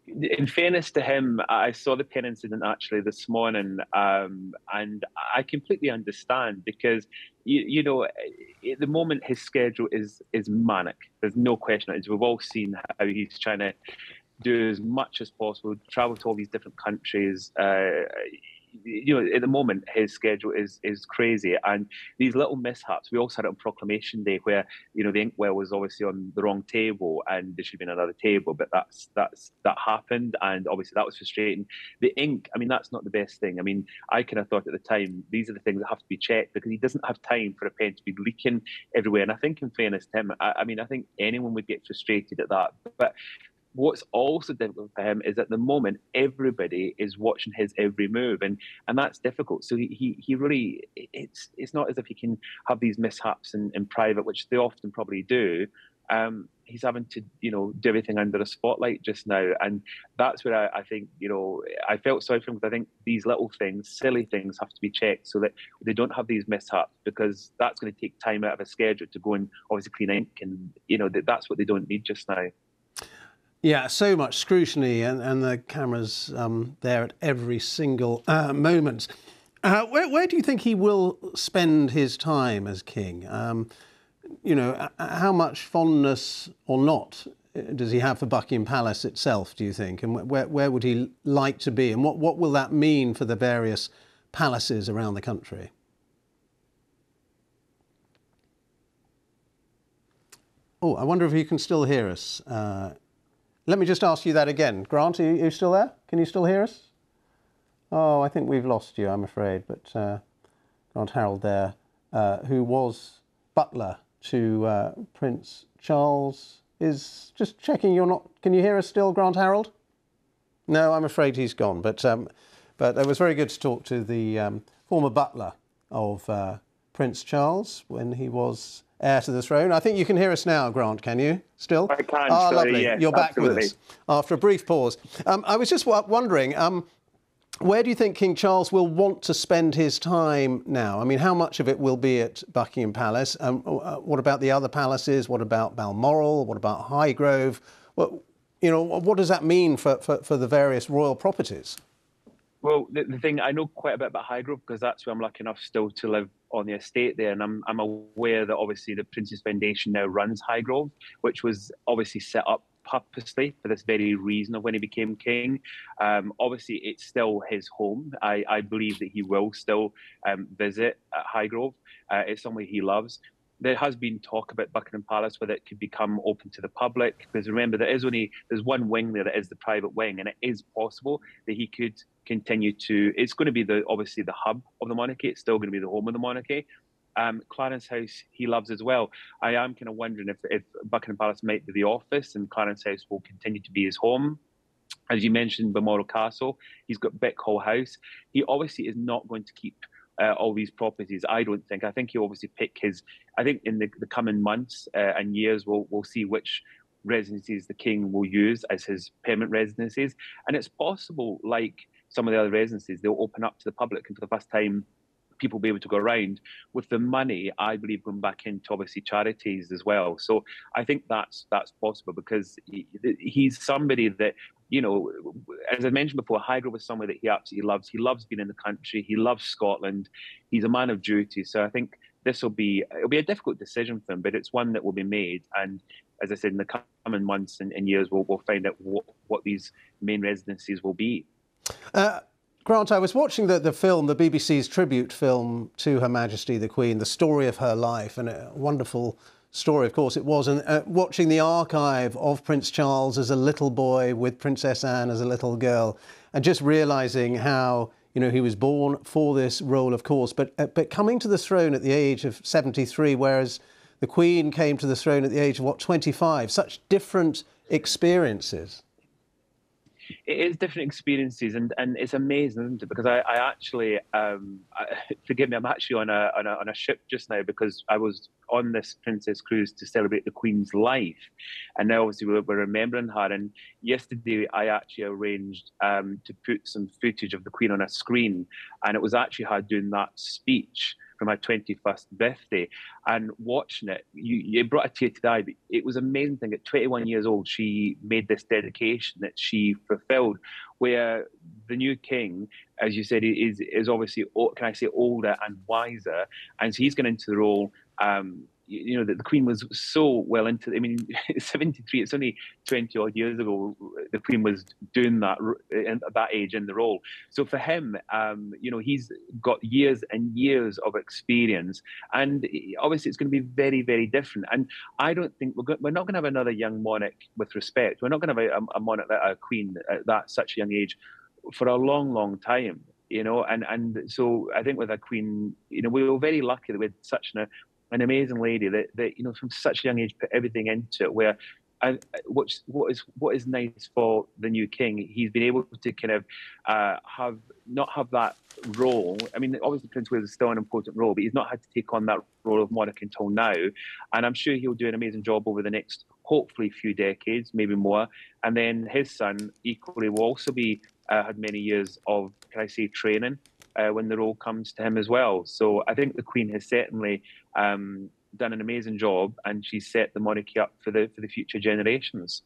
In fairness to him, I saw the pen incident actually this morning, and I completely understand because, at the moment his schedule is manic. There's no question. As we've all seen how he's trying to do as much as possible, travel to all these different countries. At the moment, his schedule is crazy, and these little mishaps. We also had it on Proclamation Day, where the inkwell was obviously on the wrong table, and there should have been another table, but that happened, and obviously that was frustrating. The ink, that's not the best thing. I kind of thought at the time these are the things that have to be checked because he doesn't have time for a pen to be leaking everywhere. And I think, in fairness to him, I think anyone would get frustrated at that, but what's also difficult for him is at the moment everybody is watching his every move, and that's difficult. So he really, it's not as if he can have these mishaps in private, which they often probably do. He's having to do everything under a spotlight just now, and that's where I think I felt sorry for him, because I think these little things, silly things, have to be checked so that they don't have these mishaps, because that's going to take time out of a schedule to go and obviously clean ink, and that's what they don't need just now.
Yeah, so much scrutiny, and the cameras there at every single moment. Where do you think he will spend his time as king? How much fondness or not does he have for Buckingham Palace itself, do you think? And where would he like to be? And what will that mean for the various palaces around the country? Oh, I wonder if you can still hear us. Let me just ask you that again. Grant, are you still there? Can you still hear us? Oh, I think we've lost you, I'm afraid. But Grant Harold there, who was butler to Prince Charles, is just checking you're not... Can you hear us still, Grant Harold? No, I'm afraid he's gone. But it was very good to talk to the former butler of Prince Charles when he was heir to the throne. I think you can hear us now, Grant, can you? Still?
I can.
Ah, lovely.
Yes,
you're back
absolutely.
with us after a brief pause. I was just wondering, where do you think King Charles will want to spend his time now? How much of it will be at Buckingham Palace? What about the other palaces? What about Balmoral? What about Highgrove? What does that mean for the various royal properties?
Well, the thing, I know quite a bit about Highgrove because that's where I'm lucky enough still to live on the estate there, and I'm aware that obviously the Prince's Foundation now runs Highgrove, which was obviously set up purposely for this very reason of when he became king. Obviously, it's still his home. I believe that he will still visit at Highgrove. It's somewhere he loves. There has been talk about Buckingham Palace, whether it could become open to the public, because remember, there's one wing there that is the private wing, and it is possible that he could continue to... It's going to be obviously the hub of the monarchy. It's still going to be the home of the monarchy. Clarence House he loves as well. I am kind of wondering if Buckingham Palace might be the office and Clarence House will continue to be his home. As you mentioned, Balmoral Castle, he's got Bickhall House. He obviously is not going to keep all these properties, I don't think. I think he'll obviously pick his... I think in the coming months and years, we'll see which residencies the king will use as his permanent residencies. And it's possible, like some of the other residencies, they'll open up to the public, and for the first time, people will be able to go around with the money, I believe, going back into obviously charities as well. So I think that's possible, because he's somebody that, as I mentioned before, Highgrove is somewhere that he absolutely loves. He loves being in the country. He loves Scotland. He's a man of duty. So I think it'll be a difficult decision for him, but it's one that will be made. And as I said, in the coming months and years, we'll find out what these main residencies will be.
Grant, I was watching the film, the BBC's tribute film to Her Majesty the Queen, the story of her life, and a wonderful story, of course it was, and watching the archive of Prince Charles as a little boy with Princess Anne as a little girl, and just realising how, you know, he was born for this role, of course, but coming to the throne at the age of 73, whereas the Queen came to the throne at the age of, what, 25? Such different experiences.
It is different experiences, and it's amazing, isn't it? Because I actually, forgive me, I'm actually on a ship just now because I was on this Princess cruise to celebrate the Queen's life, and now obviously we're remembering her. And yesterday I actually arranged to put some footage of the Queen on a screen, and it was actually her doing that speech for my 21st birthday, and watching it, it brought a tear to the eye. But it was an amazing thing. At 21 years old, she made this dedication that she fulfilled, where the new king, as you said, is obviously, can I say, older and wiser, and so he's gone into the role. You know, that the Queen was so well into, I mean, 73, it's only 20 odd years ago the Queen was doing that at that age in the role. So for him, you know, he's got years and years of experience, and obviously it's going to be very, very different. And I don't think we're not going to have another young monarch with respect. We're not going to have a monarch, a Queen at that such a young age for a long, long time. You know, and so I think with a Queen, you know, we were very lucky that we had such an amazing lady that you know, from such a young age put everything into it. Where, what is nice for the new king, he's been able to kind of not have that role. I mean, obviously Prince Wales is still an important role, but he's not had to take on that role of monarch until now. And I'm sure he'll do an amazing job over the next, hopefully, few decades, maybe more. And then his son equally will also be had many years of, can I say, training when the role comes to him as well. So I think the Queen has certainly done an amazing job, and she's set the monarchy up for the future generations.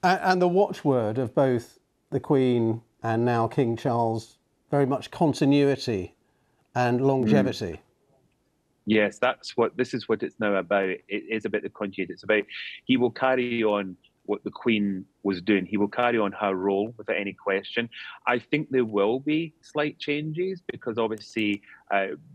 And the watchword of both the Queen and now King Charles, very much continuity and longevity.
Yes, this is what it's now about. It is about the continuity. It's about, he will carry on what the Queen was doing. He will carry on her role without any question. I think there will be slight changes because obviously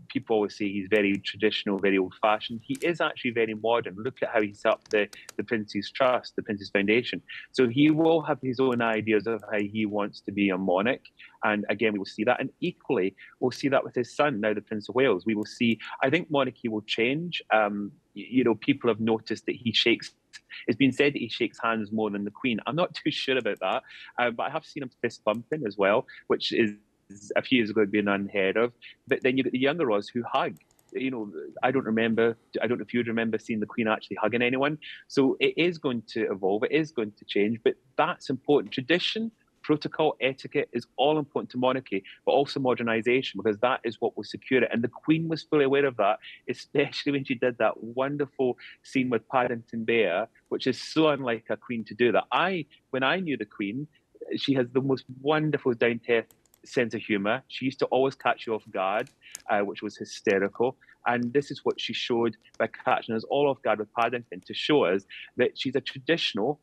people always say he's very traditional, very old-fashioned. He is actually very modern. Look at how he set up the Prince's Trust, the Prince's Foundation. So he will have his own ideas of how he wants to be a monarch. And again, we will see that. And equally, we'll see that with his son, now the Prince of Wales. We will see, I think monarchy will change. You know, people have noticed that it's been said that he shakes hands more than the Queen. I'm not too sure about that, but I have seen him fist bumping as well, which is a few years ago been unheard of. But then you get the younger Royals who hug. You know, I don't know if you would remember seeing the Queen actually hugging anyone. So it is going to evolve, it is going to change, but that's important. Tradition, protocol, etiquette is all important to monarchy, but also modernisation, because that is what will secure it. And the Queen was fully aware of that, especially when she did that wonderful scene with Paddington Bear, which is so unlike a Queen to do that. When I knew the Queen, she has the most wonderful down-to-earth sense of humour. She used to always catch you off guard, which was hysterical. And this is what she showed by catching us all off guard with Paddington, to show us that was a traditional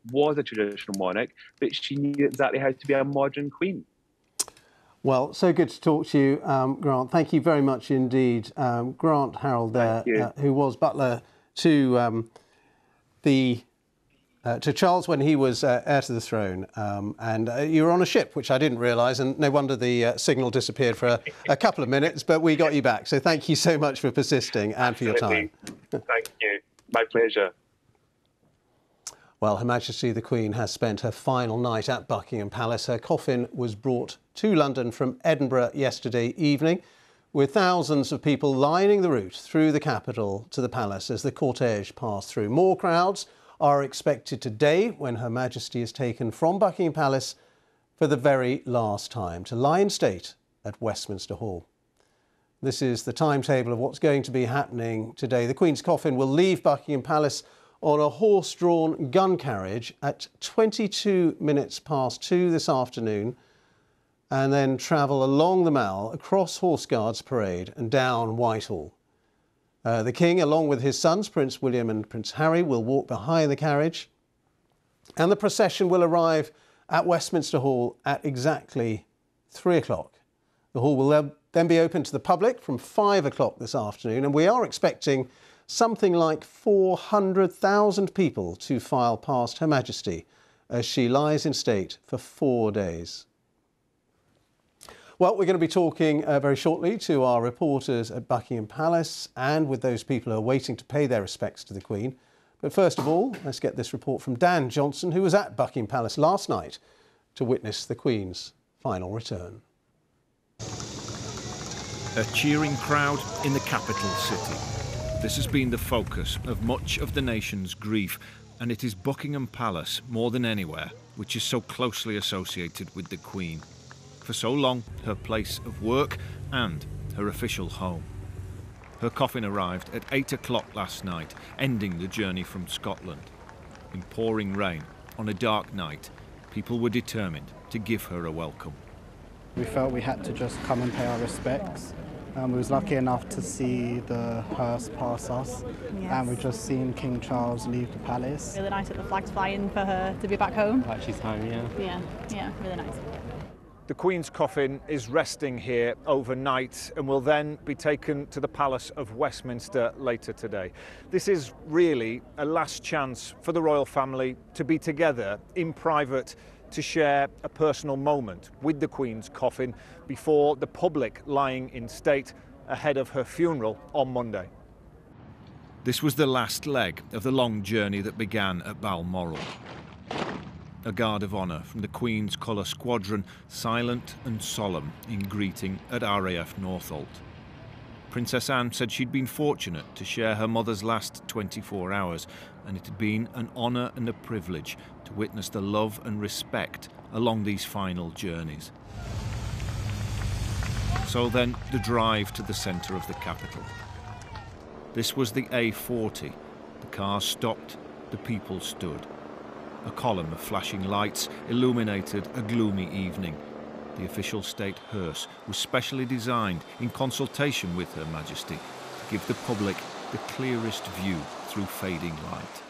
monarch, but she knew exactly how to be a modern Queen.
Well, so good to talk to you, Grant. Thank you very much indeed. Grant Harold there, who was butler to to Charles when he was heir to the throne. And you were on a ship, which I didn't realise, and no wonder the signal disappeared for a couple of minutes, but we got you back. So thank you so much for persisting and for your time.
Thank you. My pleasure.
Well, Her Majesty the Queen has spent her final night at Buckingham Palace. Her coffin was brought to London from Edinburgh yesterday evening, with thousands of people lining the route through the capital to the palace as the cortege passed through. More crowds are expected today when Her Majesty is taken from Buckingham Palace for the very last time to lie in state at Westminster Hall. This is the timetable of what's going to be happening today. The Queen's coffin will leave Buckingham Palace on a horse-drawn gun carriage at 22 minutes past 2 this afternoon, and then travel along the Mall, across Horse Guards Parade and down Whitehall. The King, along with his sons, Prince William and Prince Harry, will walk behind the carriage, and the procession will arrive at Westminster Hall at exactly 3 o'clock. The hall will then be open to the public from 5 o'clock this afternoon, and we are expecting something like 400,000 people to file past Her Majesty as she lies in state for 4 days. Well, we're going to be talking very shortly to our reporters at Buckingham Palace and with those people who are waiting to pay their respects to the Queen. But first of all, let's get this report from Dan Johnson, who was at Buckingham Palace last night to witness the Queen's final return.
A cheering crowd in the capital city. This has been the focus of much of the nation's grief, and it is Buckingham Palace, more than anywhere, which is so closely associated with the Queen. For so long, her place of work and her official home. Her coffin arrived at 8 o'clock last night, ending the journey from Scotland. In pouring rain, on a dark night, people were determined to give her a welcome.
We felt we had to just come and pay our respects. We was lucky enough to see the hearse pass us, yes. And we've just seen King Charles leave the palace.
Really nice that the flag's flying for her to be back home.
Like she's home, yeah.
Yeah, really nice.
The Queen's coffin is resting here overnight and will then be taken to the Palace of Westminster later today. This is really a last chance for the royal family to be together in private to share a personal moment with the Queen's coffin before the public lying in state ahead of her funeral on Monday.
This was the last leg of the long journey that began at Balmoral. A guard of honour from the Queen's Colour Squadron, silent and solemn in greeting at RAF Northolt. Princess Anne said she'd been fortunate to share her mother's last 24 hours, and it had been an honour and a privilege to witness the love and respect along these final journeys. So then, the drive to the centre of the capital. This was the A40. The cars stopped, the people stood. A column of flashing lights illuminated a gloomy evening. The official state hearse was specially designed in consultation with Her Majesty to give the public the clearest view through fading light.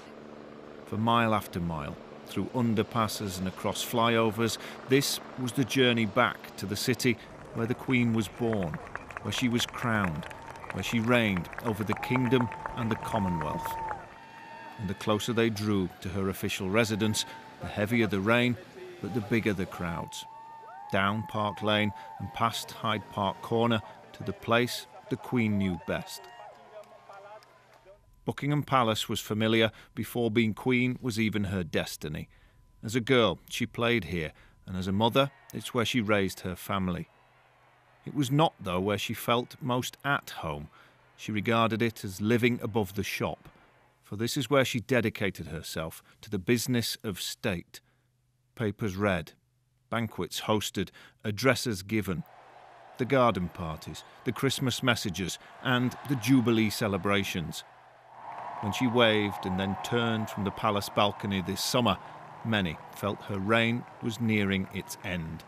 For mile after mile, through underpasses and across flyovers, this was the journey back to the city where the Queen was born, where she was crowned, where she reigned over the kingdom and the Commonwealth. And the closer they drew to her official residence, the heavier the rain, but the bigger the crowds. Down Park Lane and past Hyde Park Corner to the place the Queen knew best. Buckingham Palace was familiar before being Queen was even her destiny. As a girl, she played here, and as a mother, it's where she raised her family. It was not, though, where she felt most at home. She regarded it as living above the shop. For this is where she dedicated herself to the business of state. Papers read, banquets hosted, addresses given, the garden parties, the Christmas messages, and the Jubilee celebrations. When she waved and then turned from the palace balcony this summer, many felt her reign was nearing its end.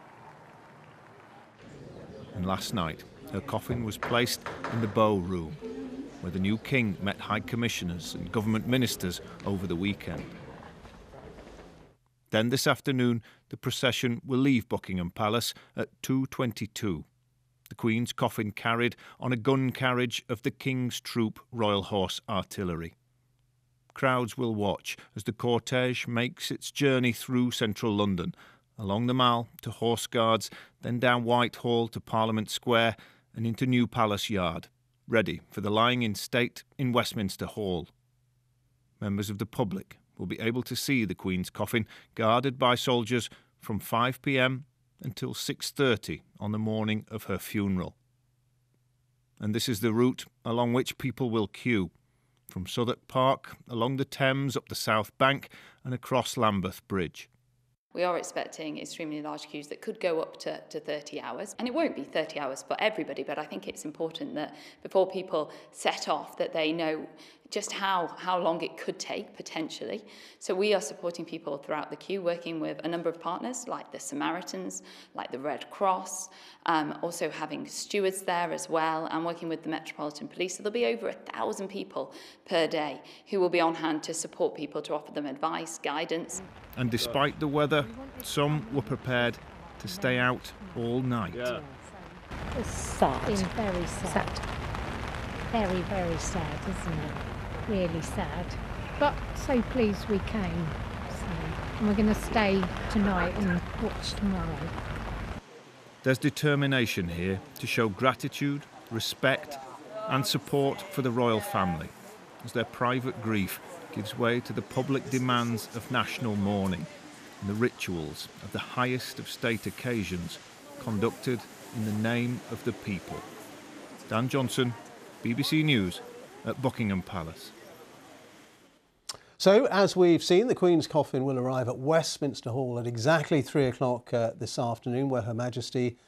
And last night, her coffin was placed in the Bow Room, where the new king met high commissioners and government ministers over the weekend. Then this afternoon, the procession will leave Buckingham Palace at 2:22. The Queen's coffin carried on a gun carriage of the King's Troop Royal Horse Artillery. Crowds will watch as the cortege makes its journey through central London, along the Mall to Horse Guards, then down Whitehall to Parliament Square and into New Palace Yard, ready for the lying in state in Westminster Hall. Members of the public will be able to see the Queen's coffin guarded by soldiers from 5 p.m. until 6:30 on the morning of her funeral. And this is the route along which people will queue, from Southwark Park, along the Thames, up the South Bank and across Lambeth Bridge.
We are expecting extremely large queues that could go up to 30 hours. And it won't be 30 hours for everybody, but I think it's important that before people set off that they know just how long it could take, potentially. So we are supporting people throughout the queue, working with a number of partners, like the Samaritans, like the Red Cross, also having stewards there as well, and working with the Metropolitan Police. So there'll be over 1,000 people per day who will be on hand to support people, to offer them advice, guidance.
And despite the weather, some were prepared to stay out all night.
It's sad. It's been very sad. Very, very sad, isn't it? Really sad. But so pleased we came. So, and we're going to stay tonight and watch tomorrow.
There's determination here to show gratitude, respect and support for the royal family as their private grief gives way to the public demands of national mourning and the rituals of the highest of state occasions conducted in the name of the people. Dan Johnson, BBC News at Buckingham Palace.
So, as we've seen, the Queen's coffin will arrive at Westminster Hall at exactly 3 o'clock this afternoon, where Her Majesty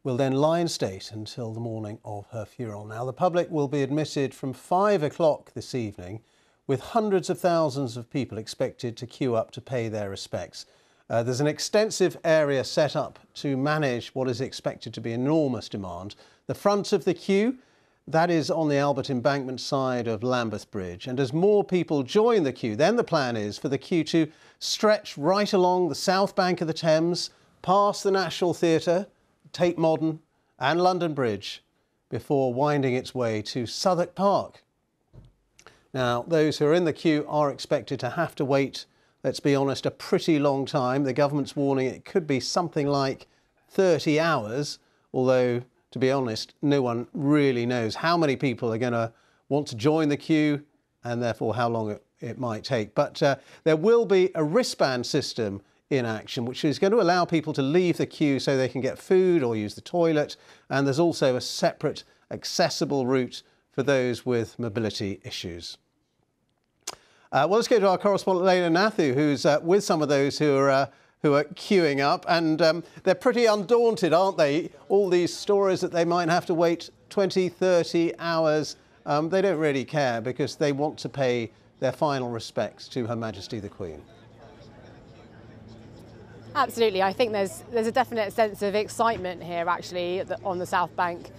will then lie in state until the morning of her funeral. Now, the public will be admitted from 5 o'clock this evening, with hundreds of thousands of people expected to queue up to pay their respects. There's an extensive area set up to manage what is expected to be enormous demand. The front of the queue, that is on the Albert Embankment side of Lambeth Bridge. And as more people join the queue, then the plan is for the queue to stretch right along the south bank of the Thames, past the National Theatre, Tate Modern and London Bridge, before winding its way to Southwark Park. Now, those who are in the queue are expected to have to wait, let's be honest, a pretty long time. The government's warning it could be something like 30 hours, although, to be honest, no one really knows how many people are going to want to join the queue and therefore how long it might take. But there will be a wristband system in action, which is going to allow people to leave the queue so they can get food or use the toilet. And there's also a separate accessible route for those with mobility issues. Well, let's go to our correspondent Leila Nathu, who's with some of those who are queuing up, and they're pretty undaunted, aren't they? All these stories that they might have to wait 20, 30 hours. They don't really care because they want to pay their final respects to Her Majesty the Queen.
Absolutely. I think there's a definite sense of excitement here, actually, on the South Bank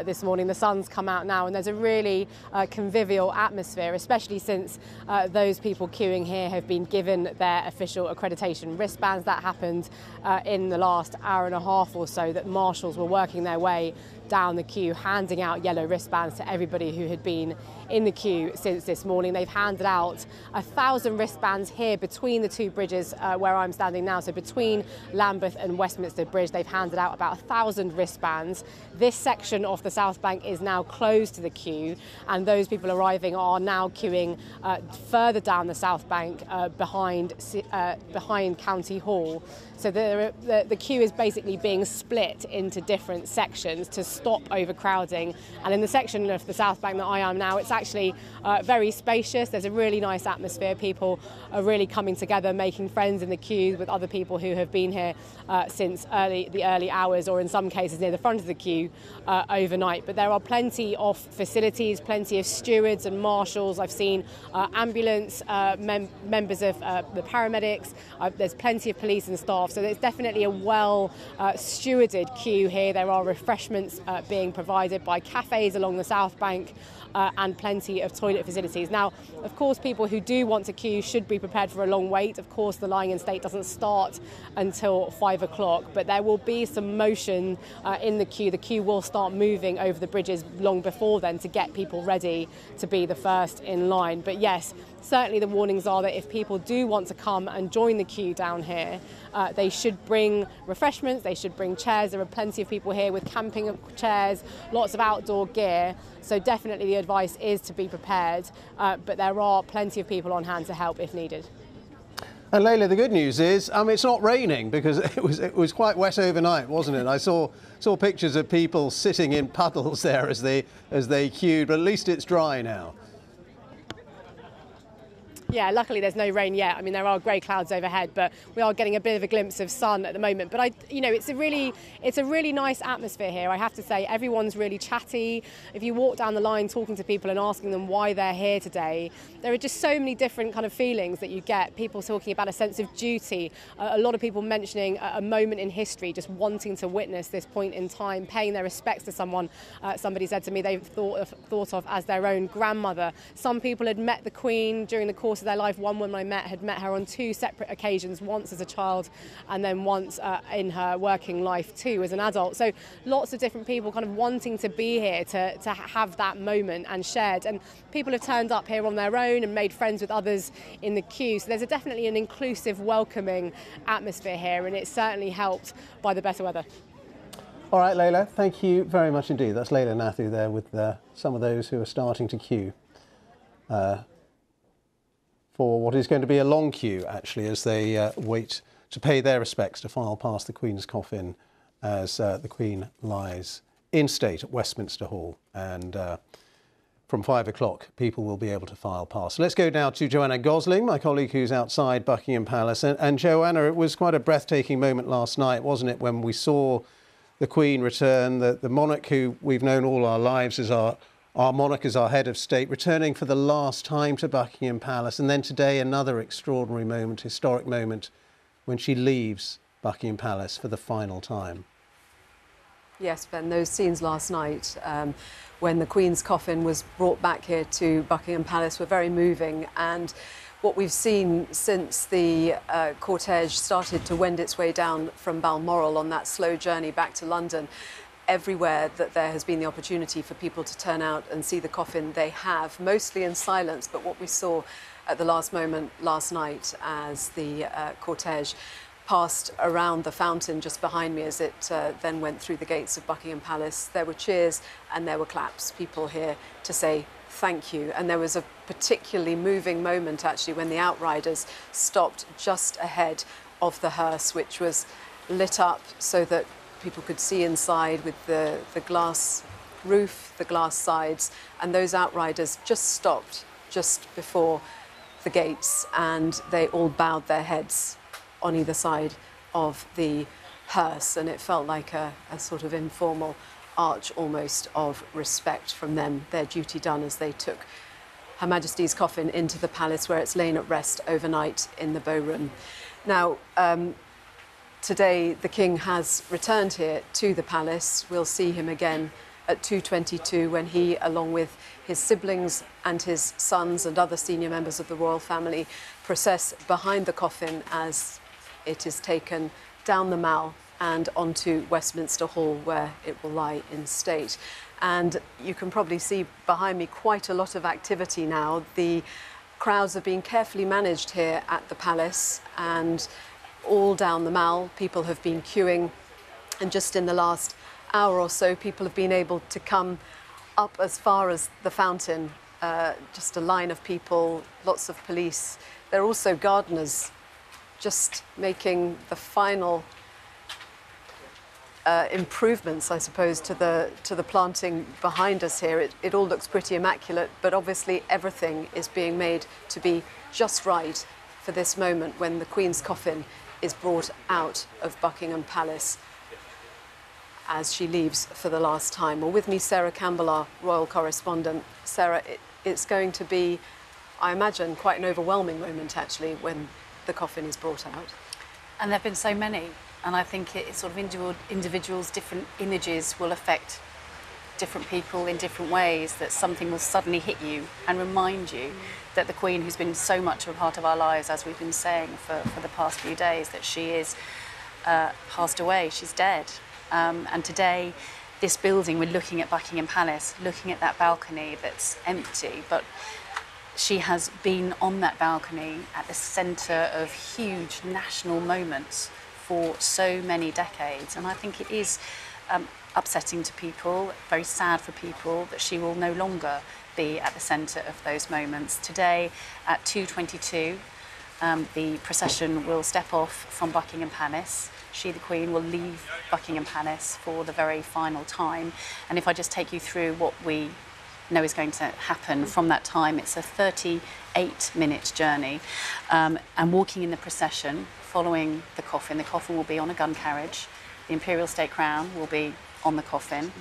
this morning. The sun's come out now and there's a really convivial atmosphere, especially since those people queuing here have been given their official accreditation wristbands. That happened in the last hour and a half or so, that marshals were working their way down the queue, handing out yellow wristbands to everybody who had been in the queue since this morning. They've handed out 1,000 wristbands here between the two bridges where I'm standing now. So between Lambeth and Westminster Bridge, they've handed out about 1,000 wristbands. This section of the South Bank is now closed to the queue, and those people arriving are now queuing further down the South Bank behind County Hall. So the queue is basically being split into different sections to stop overcrowding. And in the section of the South Bank that I am now, it's actually very spacious. There's a really nice atmosphere. People are really coming together, making friends in the queue with other people who have been here since the early hours, or in some cases near the front of the queue overnight. But there are plenty of facilities, plenty of stewards and marshals. I've seen ambulance members of the paramedics. There's plenty of police and staff. So there's definitely a well stewarded queue here. There are refreshments being provided by cafes along the South Bank and plenty of toilet facilities. Now, of course, people who do want to queue should be prepared for a long wait. Of course, the lying in state doesn't start until 5 o'clock, but there will be some motion in the queue. The queue will start moving over the bridges long before then to get people ready to be the first in line. But yes, certainly the warnings are that if people do want to come and join the queue down here, they should bring refreshments, they should bring chairs. There are plenty of people here with camping chairs, lots of outdoor gear. So definitely the advice is to be prepared, but there are plenty of people on hand to help if needed.
And Leila, the good news is it's not raining, because it was quite wet overnight, wasn't it? I saw pictures of people sitting in puddles there as they queued, but at least it's dry now.
Yeah, luckily there's no rain yet. I mean, there are grey clouds overhead, but we are getting a bit of a glimpse of sun at the moment. But it's a really nice atmosphere here. I have to say, everyone's really chatty. If you walk down the line talking to people and asking them why they're here today, there are just so many different kind of feelings that you get. People talking about a sense of duty. A lot of people mentioning a moment in history, just wanting to witness this point in time, paying their respects to someone. Somebody said to me they've thought of as their own grandmother. Some people had met the Queen during the course of of their life. One woman I met had met her on 2 separate occasions, once as a child and then once in her working life too as an adult. So lots of different people kind of wanting to be here to have that moment and shared. And people have turned up here on their own and made friends with others in the queue. So there's definitely an inclusive, welcoming atmosphere here, and it's certainly helped by the better weather.
All right, Layla, thank you very much indeed. That's Layla Nathu there with some of those who are starting to queue for what is going to be a long queue, actually, as they wait to pay their respects, to file past the Queen's coffin as the Queen lies in state at Westminster Hall. And from 5 o'clock, people will be able to file past. Let's go now to Joanna Gosling, my colleague who's outside Buckingham Palace. And Joanna, it was quite a breathtaking moment last night, wasn't it, when we saw the Queen return, the monarch who we've known all our lives as our monarch, as our head of state, returning for the last time to Buckingham Palace. And then today, another extraordinary moment, historic moment, when she leaves Buckingham Palace for the final time.
Yes, Ben, those scenes last night when the Queen's coffin was brought back here to Buckingham Palace were very moving. And what we've seen since the cortege started to wend its way down from Balmoral on that slow journey back to London, everywhere that there has been the opportunity for people to turn out and see the coffin, they have, mostly in silence. But what we saw at the last moment last night as the cortege passed around the fountain just behind me as it then went through the gates of Buckingham Palace, there were cheers and there were claps, people here to say thank you. And there was a particularly moving moment actually when the outriders stopped just ahead of the hearse, which was lit up so that people could see inside with the glass roof, the glass sides, and those outriders just stopped just before the gates and they all bowed their heads on either side of the hearse, and it felt like a sort of informal arch almost of respect from them, their duty done as they took Her Majesty's coffin into the palace where it's lain at rest overnight in the Bow Room. Now, today the King has returned here to the palace. We'll see him again at 2:22 when he, along with his siblings and his sons and other senior members of the royal family, process behind the coffin as it is taken down the Mall and onto Westminster Hall, where it will lie in state. And you can probably see behind me quite a lot of activity now. The crowds are being carefully managed here at the palace, and all down the Mall people have been queuing, and just in the last hour or so people have been able to come up as far as the fountain. Just a line of people, lots of police. There are also gardeners just making the final improvements, I suppose, to the planting behind us here. It all looks pretty immaculate, but obviously everything is being made to be just right for this moment when the Queen's coffin is brought out of Buckingham Palace as she leaves for the last time. Well, with me, Sarah Campbell, our royal correspondent. Sarah, it's going to be, I imagine, quite an overwhelming moment actually when the coffin is brought out.
And there have been so many, and I think it's sort of individuals, different images will affect different people in different ways, that something will suddenly hit you and remind you that the Queen, who's been so much a part of our lives, as we've been saying for the past few days, that she is passed away, she's dead. And today, this building, we're looking at Buckingham Palace, looking at that balcony that's empty, but she has been on that balcony at the centre of huge national moments for so many decades. And I think it is upsetting to people, very sad for people, that she will no longer be at the centre of those moments. Today at 2:22, the procession will step off from Buckingham Palace. She, the Queen, will leave Buckingham Palace for the very final time. And if I just take you through what we know is going to happen from that time, it's a 38-minute journey. And walking in the procession, following the coffin will be on a gun carriage. The Imperial State Crown will be on the coffin.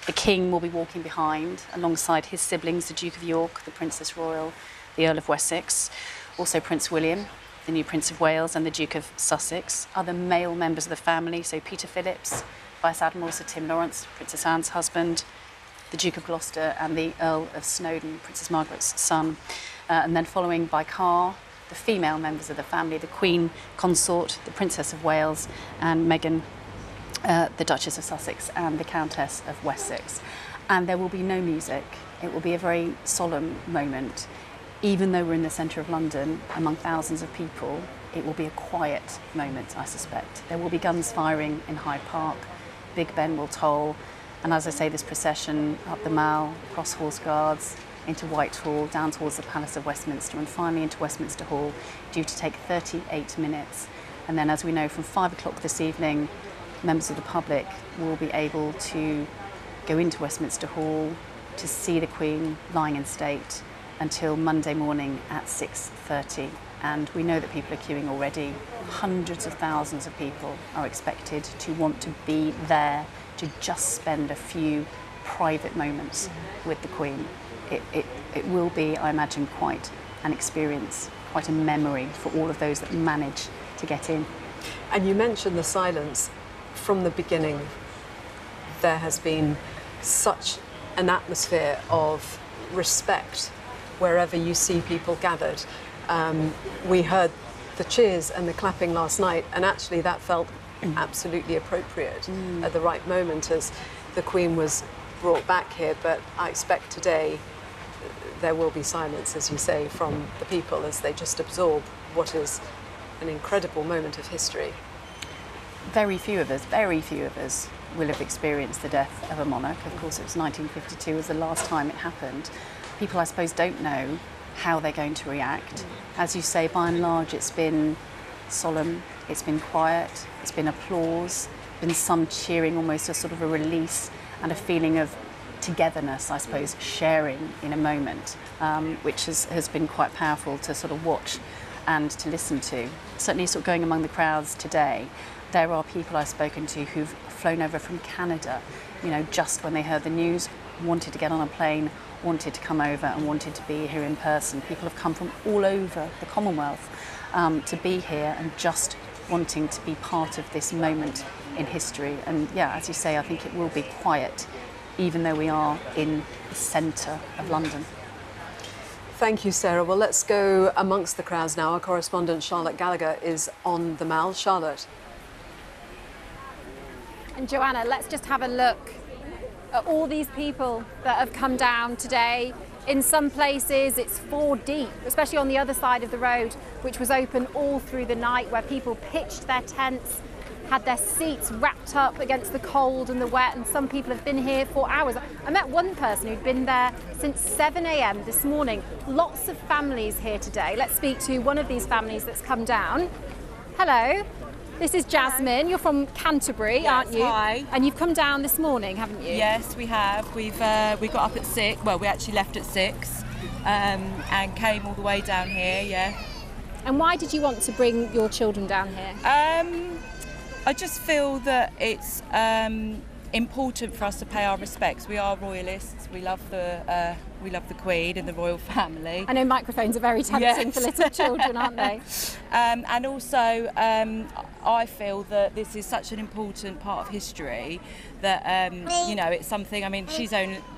The King will be walking behind alongside his siblings, the Duke of York, the Princess Royal, the Earl of Wessex, also Prince William, the new Prince of Wales, and the Duke of Sussex. Other male members of the family, so Peter Phillips, Vice Admiral Sir Tim Lawrence, Princess Anne's husband, the Duke of Gloucester, and the Earl of Snowdon, Princess Margaret's son. and then following by car, the female members of the family, the Queen Consort, the Princess of Wales, and Meghan, the Duchess of Sussex, and the Countess of Wessex. And there will be no music. It will be a very solemn moment. Even though we're in the centre of London, among thousands of people, it will be a quiet moment, I suspect. There will be guns firing in Hyde Park, Big Ben will toll, and as I say, this procession up the Mall, across Horse Guards, into Whitehall, down towards the Palace of Westminster, and finally into Westminster Hall, due to take 38 minutes. And then, as we know, from 5 o'clock this evening, members of the public will be able to go into Westminster Hall to see the Queen lying in state until Monday morning at 6:30. And we know that people are queuing already. Hundreds of thousands of people are expected to want to be there to just spend a few private moments with the Queen. It will be, I imagine, quite an experience, quite a memory for all of those that manage to get in.
And you mentioned the silence. From the beginning, there has been such an atmosphere of respect wherever you see people gathered. We heard the cheers and the clapping last night, and actually that felt absolutely appropriate at the right moment as the Queen was brought back here. But I expect today there will be silence, as you say, from the people as they just absorb what is an incredible moment of history.
Very few of us will have experienced the death of a monarch. Of course, it was 1952 was the last time it happened. People, I suppose, don't know how they're going to react. As you say, by and large, it's been solemn, it's been quiet, it's been applause, been some cheering, almost a sort of a release and a feeling of togetherness, I suppose, sharing in a moment, which has been quite powerful to sort of watch and to listen to. Certainly sort of going among the crowds today, there are people I've spoken to who've flown over from Canada, you know, just when they heard the news, wanted to get on a plane, wanted to come over and wanted to be here in person. People have come from all over the Commonwealth to be here and just wanting to be part of this moment in history. And yeah, as you say, I think it will be quiet, even though we are in the centre of London.
Thank you, Sarah. Well, let's go amongst the crowds now. Our correspondent Charlotte Gallagher is on the Mall. Charlotte.
And Joanna, let's just have a look at all these people that have come down today. In some places it's 4 deep, especially on the other side of the road, which was open all through the night, where people pitched their tents, had their seats wrapped up against the cold and the wet, and some people have been here for hours. I met one person who'd been there since 7 a.m. this morning. Lots of families here today. Let's speak to one of these families that's come down. Hello. This is Jasmine. You're from Canterbury, aren't you?
Hi.
And you've come down this morning, haven't you?
Yes, we have. We got up at 6. Well, we actually left at 6 and came all the way down here. Yeah.
And why did you want to bring your children down here?
I just feel that it's important for us to pay our respects. We are royalists. We love the Queen and the royal family.
I know microphones are very tempting for little children, aren't they?
And also, I feel that this is such an important part of history that you know, it's something. I mean,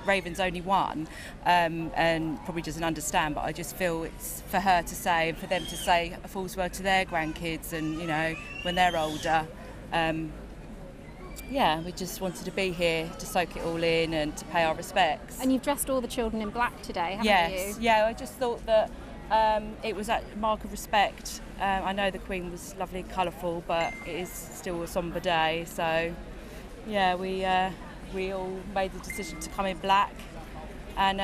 Raven's only one, and probably doesn't understand. But I just feel it's for her to say, and for them to say a false word to their grandkids, and you know, when they're older. Yeah, we just wanted to be here to soak it all in and to pay our respects.
And you've dressed all the children in black today, haven't you?
Yes, yeah, I just thought that it was a mark of respect. I know the Queen was lovely and colourful, but it is still a sombre day, so yeah, we all made the decision to come in black, and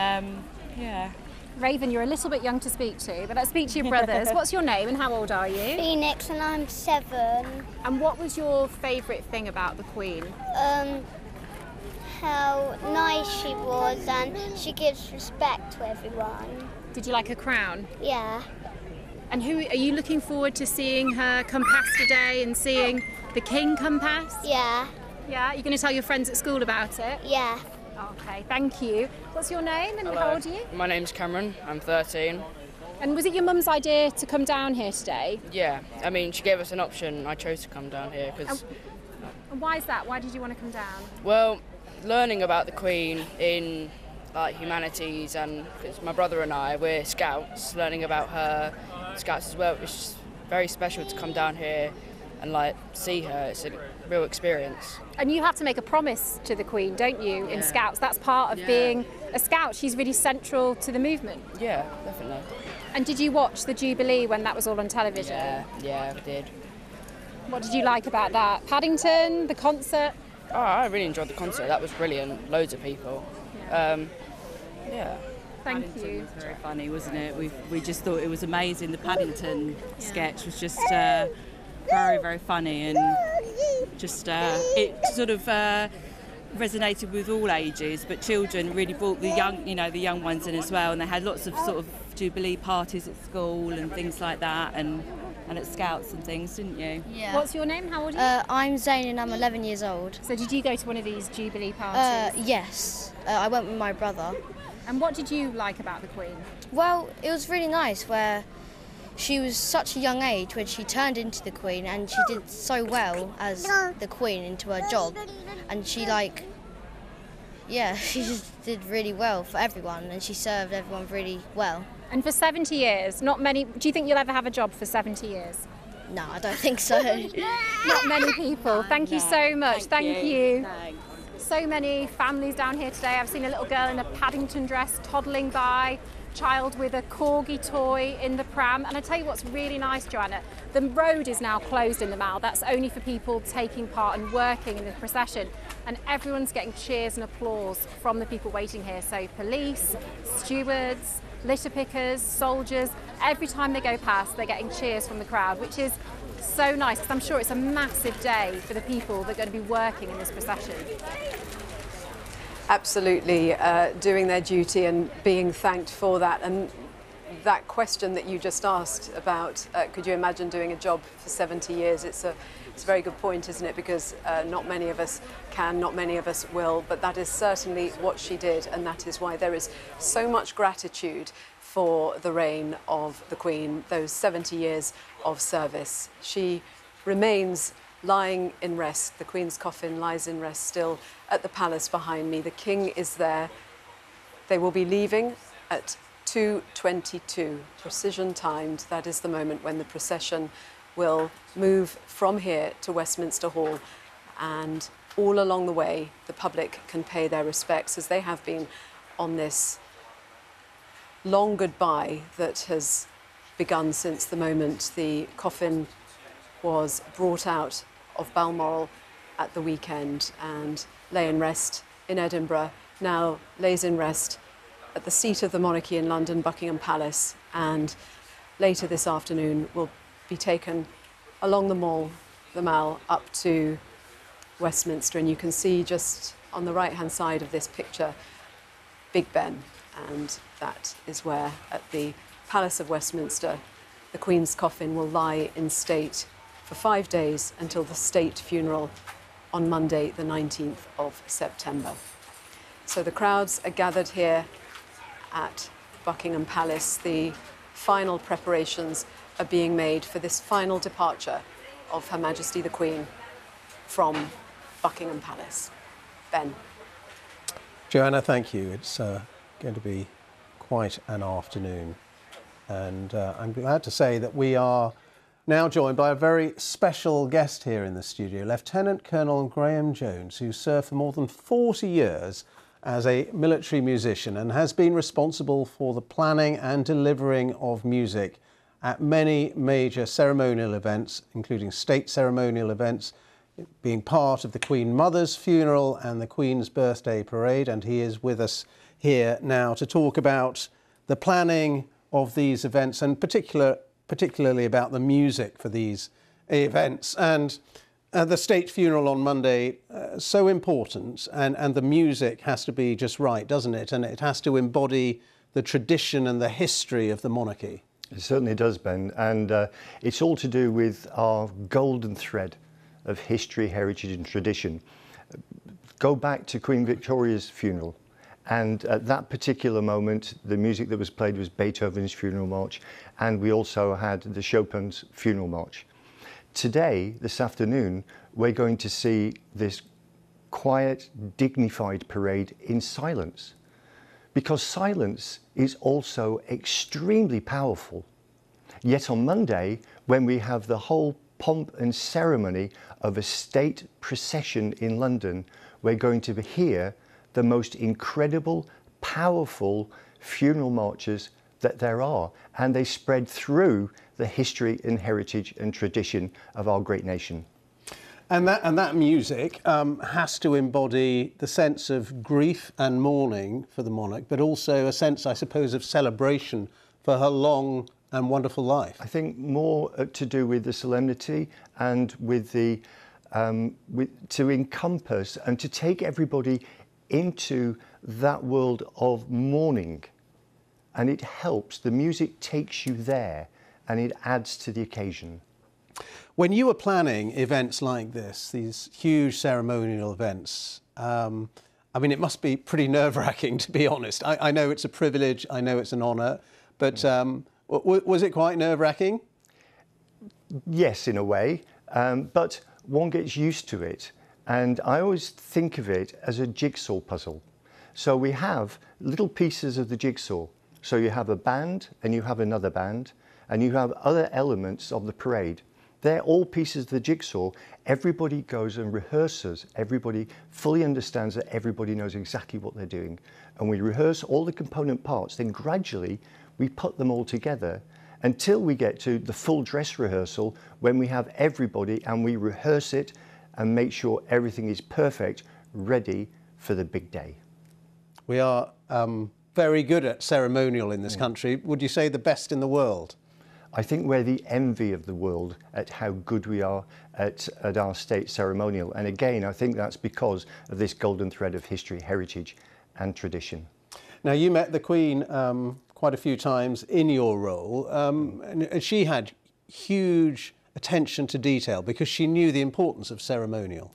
yeah.
Raven, you're a little bit young to speak to, but let's speak to your brothers. What's your name and how old are you?
Phoenix, and I'm 7.
And what was your favourite thing about the Queen?
How nice she was, and she gives respect to everyone.
Did you like her crown?
Yeah.
And who are you looking forward to seeing her come past today and seeing the King come past?
Yeah.
Yeah? You're going to tell your friends at school about it?
Yeah.
Okay, thank you. What's your name and how old are you?
My name's Cameron, I'm 13.
And was it your mum's idea to come down here today?
Yeah, I mean, she gave us an option. I chose to come down here because...
And why is that? Why did you want to come down?
Well, learning about the Queen in like humanities, and because my brother and I, we're scouts, learning about her, scouts as well. It's just very special to come down here and like see her. It's a real experience.
And you have to make a promise to the Queen, don't you, in Scouts? That's part of being a Scout. She's really central to the movement.
Yeah, definitely.
And did you watch the Jubilee when that was all on television?
Yeah, I did.
What did you like about that? Paddington, the concert?
Oh, I really enjoyed the concert. That was brilliant. Loads of people. Yeah.
Thank
Paddington
you.
was very funny, wasn't it? We just thought it was amazing. The Paddington sketch was just very, very funny, and just it sort of resonated with all ages, but children really brought the young ones in as well, and they had lots of sort of Jubilee parties at school and things like that, and at Scouts and things, didn't you?
Yeah. What's your name? How old are you?
I'm Zayn and I'm 11 years old.
So did you go to one of these Jubilee parties?
Yes, I went with my brother.
And what did you like about the Queen?
Well, it was really nice where she was such a young age when she turned into the Queen, and she did so well as the Queen into her job, and she she just did really well for everyone, and she served everyone really well.
And for 70 years, not many. Do you think you'll ever have a job for 70 years?
No, I don't think so.
Not many people. Thank you so much. Thank you. Thanks. So many families down here today. I've seen a little girl in a Paddington dress toddling by, child with a corgi toy in the pram. And I tell you what's really nice, Joanna, the road is now closed in the Mall. That's only for people taking part and working in the procession. And everyone's getting cheers and applause from the people waiting here. So police, stewards, litter pickers, soldiers, every time they go past, they're getting cheers from the crowd, which is so nice, because I'm sure it's a massive day for the people that are going to be working in this procession.
Absolutely, doing their duty and being thanked for that. And that question that you just asked about, could you imagine doing a job for 70 years? It's a very good point, isn't it? Because not many of us can, not many of us will, but that is certainly what she did, and that is why there is so much gratitude for the reign of the Queen, those 70 years of service. She remains lying in rest. The Queen's coffin lies in rest still at the palace behind me. The King is there. They will be leaving at 2:22, precision timed. That is the moment when the procession will move from here to Westminster Hall, and all along the way the public can pay their respects, as they have been on this long goodbye that has begun since the moment the coffin was brought out of Balmoral at the weekend and lay in rest in Edinburgh, now lays in rest at the seat of the monarchy in London, Buckingham Palace, and later this afternoon will be taken along the Mall up to Westminster. And you can see just on the right-hand side of this picture, Big Ben, and that is where, at the Palace of Westminster, the Queen's coffin will lie in state for 5 days until the state funeral on Monday, the 19th of September. So the crowds are gathered here at Buckingham Palace. The final preparations are being made for this final departure of Her Majesty the Queen from Buckingham Palace. Ben.
Joanna, thank you. It's going to be quite an afternoon. And I'm glad to say that we are now joined by a very special guest here in the studio, Lieutenant Colonel Graham Jones, who served for more than 40 years as a military musician and has been responsible for the planning and delivering of music at many major ceremonial events, including state ceremonial events, being part of the Queen Mother's funeral and the Queen's birthday parade. And he is with us here now to talk about the planning of these events and particularly about the music for these events. And the state funeral on Monday, so important, and the music has to be just right, doesn't it? And it has to embody the tradition and the history of the monarchy.
It certainly does, Ben, and it's all to do with our golden thread of history, heritage and tradition. Go back to Queen Victoria's funeral, and at that particular moment the music that was played was Beethoven's Funeral March, and we also had the Chopin's Funeral March. Today, this afternoon, we're going to see this quiet, dignified parade in silence, because silence is also extremely powerful. Yet on Monday, when we have the whole pomp and ceremony of a state procession in London, we're going to hear the most incredible, powerful funeral marches that there are, and they spread through the history and heritage and tradition of our great nation.
And that music has to embody the sense of grief and mourning for the monarch, but also a sense, I suppose, of celebration for her long and wonderful life.
I think more to do with the solemnity and with the to encompass and to take everybody into that world of mourning, and it helps. The music takes you there, and it adds to the occasion.
When you were planning events like this, these huge ceremonial events, I mean, it must be pretty nerve-wracking, to be honest. I know it's a privilege, I know it's an honour, but was it quite nerve-wracking?
Yes, in a way, but one gets used to it. And I always think of it as a jigsaw puzzle. So we have little pieces of the jigsaw. So you have a band, and you have another band, and you have other elements of the parade. They're all pieces of the jigsaw. Everybody goes and rehearses. Everybody fully understands that everybody knows exactly what they're doing. And we rehearse all the component parts. Then gradually, we put them all together until we get to the full dress rehearsal, when we have everybody and we rehearse it and make sure everything is perfect, ready for the big day.
We are very good at ceremonial in this country. Would you say the best in the world?
I think we're the envy of the world at how good we are at our state ceremonial. And again, I think that's because of this golden thread of history, heritage and tradition.
Now, you met the Queen quite a few times in your role, and she had huge attention to detail because she knew the importance of ceremonial.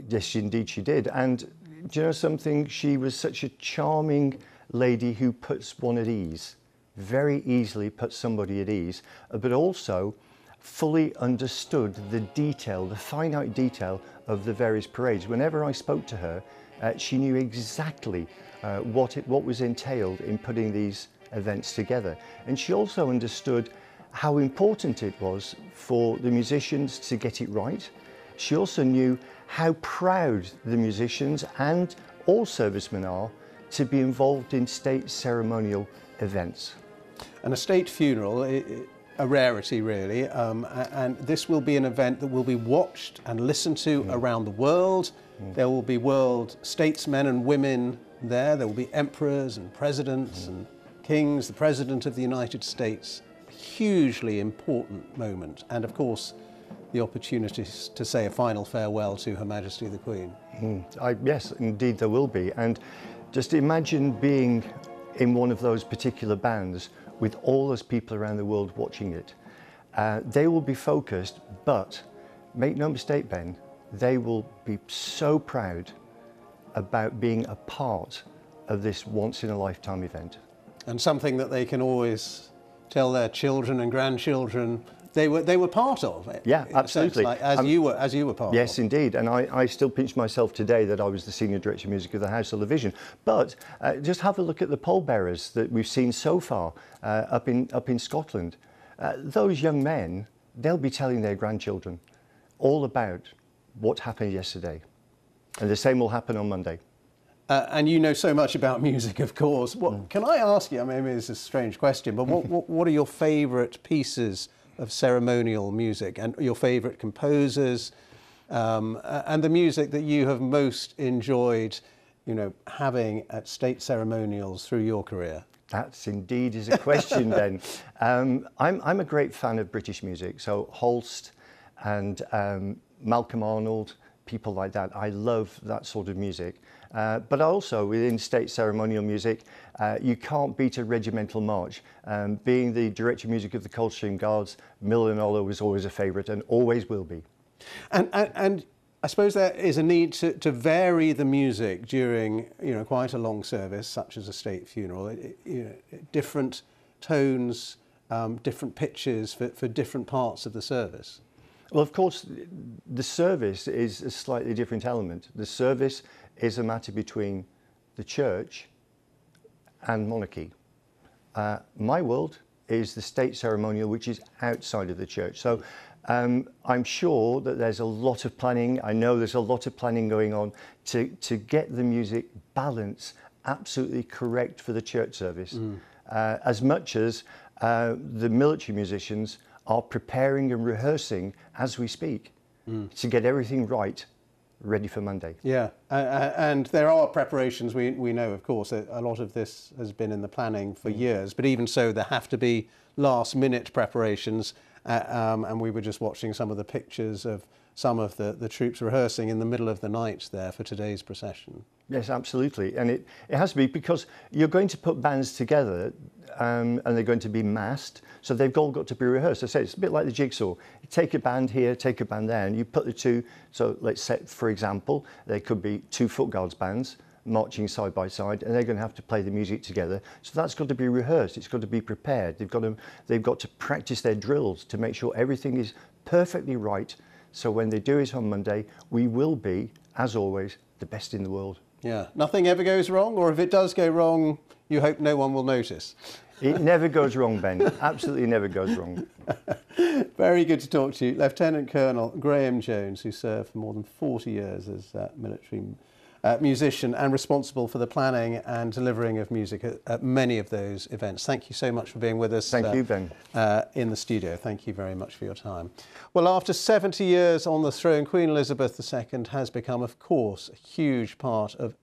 Yes, indeed she did. And do you know something? She was such a charming lady who puts one at ease. Very easily put somebody at ease, but also fully understood the detail, the finite detail of the various parades. Whenever I spoke to her, she knew exactly what was entailed in putting these events together. And she also understood how important it was for the musicians to get it right. She also knew how proud the musicians and all servicemen are to be involved in state ceremonial events.
And a state funeral, a rarity really, and this will be an event that will be watched and listened to around the world. There will be world statesmen and women there. There will be emperors and presidents and kings, the President of the United States. A hugely important moment, and of course the opportunity to say a final farewell to Her Majesty the Queen.
Yes, indeed there will be. And just imagine being in one of those particular bands with all those people around the world watching it. They will be focused, but make no mistake, Ben, they will be so proud about being a part of this once-in-a-lifetime event.
And something that they can always tell their children and grandchildren they were part of it.
Yeah, absolutely.
Like, as you were part of.
Yes, indeed. And I still pinch myself today that I was the Senior Director of Music of the Household Division. But just have a look at the pallbearers that we've seen so far up in Scotland. Those young men, they'll be telling their grandchildren all about what happened yesterday. And the same will happen on Monday.
And you know so much about music, of course. Can I ask you, I mean, maybe it's a strange question, but what are your favourite pieces of ceremonial music and your favourite composers and the music that you have most enjoyed, you know, having at state ceremonials through your career?
That's indeed is a question, Ben. I'm a great fan of British music, so Holst and Malcolm Arnold, people like that. I love that sort of music. But also within state ceremonial music, you can't beat a regimental march. Being the director of music of the Coldstream Guards, Miller and Oller was always a favourite and always will be.
And I suppose there is a need to vary the music during, you know, quite a long service, such as a state funeral. You know, different tones, different pitches for different parts of the service.
Well, of course, the service is a slightly different element. The service is a matter between the church and monarchy. My world is the state ceremonial, which is outside of the church. So I'm sure that there's a lot of planning. I know there's a lot of planning going on to get the music balance absolutely correct for the church service. As much as the military musicians are preparing and rehearsing as we speak to get everything right, ready for Monday.
Yeah, and there are preparations, we know, of course. A lot of this has been in the planning for years, but even so, there have to be last-minute preparations, and we were just watching some of the pictures of some of the troops rehearsing in the middle of the night there for today's procession. Yes, absolutely, and it has to be, because you're going to put bands together and they're going to be massed, so they've all got to be rehearsed. I say it's a bit like the jigsaw. You take a band here, take a band there, and you put the two, so let's say, for example, there could be 2 foot guards bands marching side by side, and they're going to have to play the music together. So that's got to be rehearsed, it's got to be prepared, they've got to practice their drills to make sure everything is perfectly right, so when they do it on Monday, we will be, as always, the best in the world. Yeah, nothing ever goes wrong, or if it does go wrong, you hope no one will notice.
It never goes wrong, Ben. Absolutely never goes wrong.
Very good to talk to you. Lieutenant Colonel Graham Jones, who served for more than 40 years as military musician and responsible for the planning and delivering of music at many of those events. Thank you so much for being with us.
Thank you, Ben.
In the studio. Thank you very much for your time. Well, after 70 years on the throne, Queen Elizabeth II has become, of course, a huge part of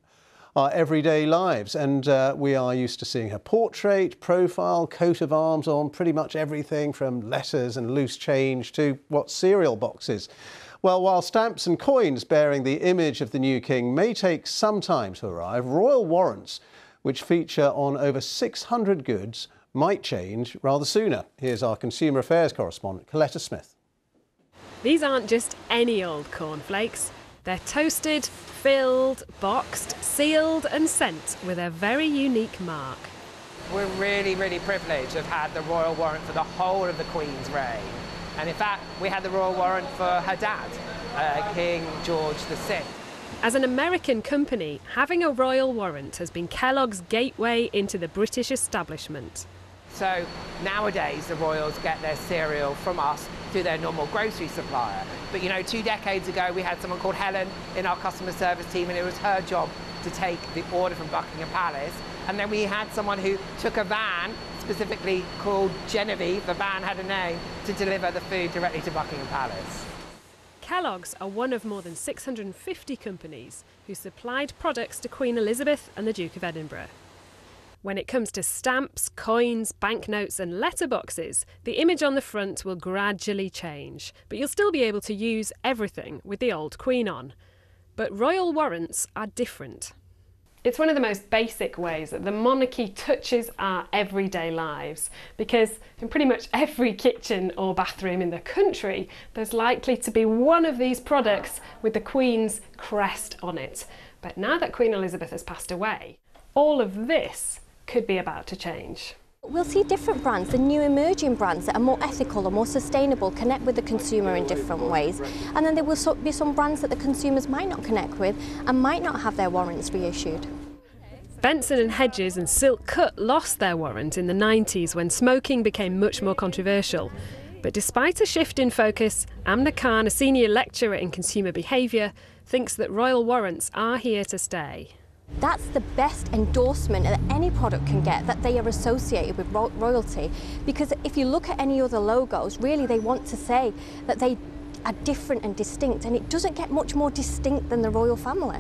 our everyday lives, and we are used to seeing her portrait, profile, coat of arms on pretty much everything from letters and loose change to cereal boxes. Well, while stamps and coins bearing the image of the new king may take some time to arrive, royal warrants, which feature on over 600 goods, might change rather sooner. Here's our Consumer Affairs correspondent, Coletta Smith.
These aren't just any old cornflakes. They're toasted, filled, boxed, sealed and sent with a very unique mark.
We're really, really privileged to have had the royal warrant for the whole of the Queen's reign. And in fact, we had the royal warrant for her dad, King George VI.
As an American company, having a royal warrant has been Kellogg's gateway into the British establishment.
So nowadays the royals get their cereal from us through their normal grocery supplier. But you know, 2 decades ago we had someone called Helen in our customer service team, and it was her job to take the order from Buckingham Palace. And then we had someone who took a van, specifically called Genevieve, the van had a name, to deliver the food directly to Buckingham Palace.
Kellogg's are one of more than 650 companies who supplied products to Queen Elizabeth and the Duke of Edinburgh. When it comes to stamps, coins, banknotes and letterboxes, the image on the front will gradually change, but you'll still be able to use everything with the old Queen on. But royal warrants are different. It's one of the most basic ways that the monarchy touches our everyday lives, because in pretty much every kitchen or bathroom in the country, there's likely to be one of these products with the Queen's crest on it. But now that Queen Elizabeth has passed away, all of this could be about to change.
We'll see different brands, the new emerging brands that are more ethical or more sustainable, connect with the consumer in different ways. And then there will be some brands that the consumers might not connect with and might not have their warrants reissued.
Benson and Hedges and Silk Cut lost their warrant in the 90s when smoking became much more controversial. But despite a shift in focus, Amna Khan, a senior lecturer in consumer behaviour, thinks that royal warrants are here to stay.
That's the best endorsement that any product can get, that they are associated with royalty. Because if you look at any other logos, really they want to say that they are different and distinct, and it doesn't get much more distinct than the royal family.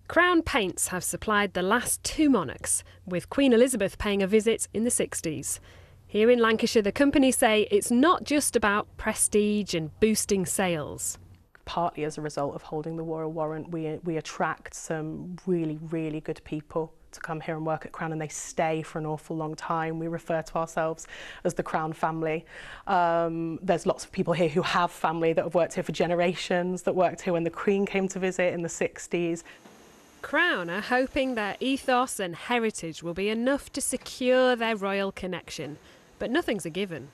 Crown Paints have supplied the last 2 monarchs, with Queen Elizabeth paying a visit in the 60s. Here in Lancashire, the company say it's not just about prestige and boosting sales.
Partly as a result of holding the royal warrant, we attract some really, really good people to come here and work at Crown, and they stay for an awful long time. We refer to ourselves as the Crown family. There's lots of people here who have family that have worked here for generations, that worked here when the Queen came to visit in the 60s.
Crown are hoping their ethos and heritage will be enough to secure their royal connection, but nothing's a given.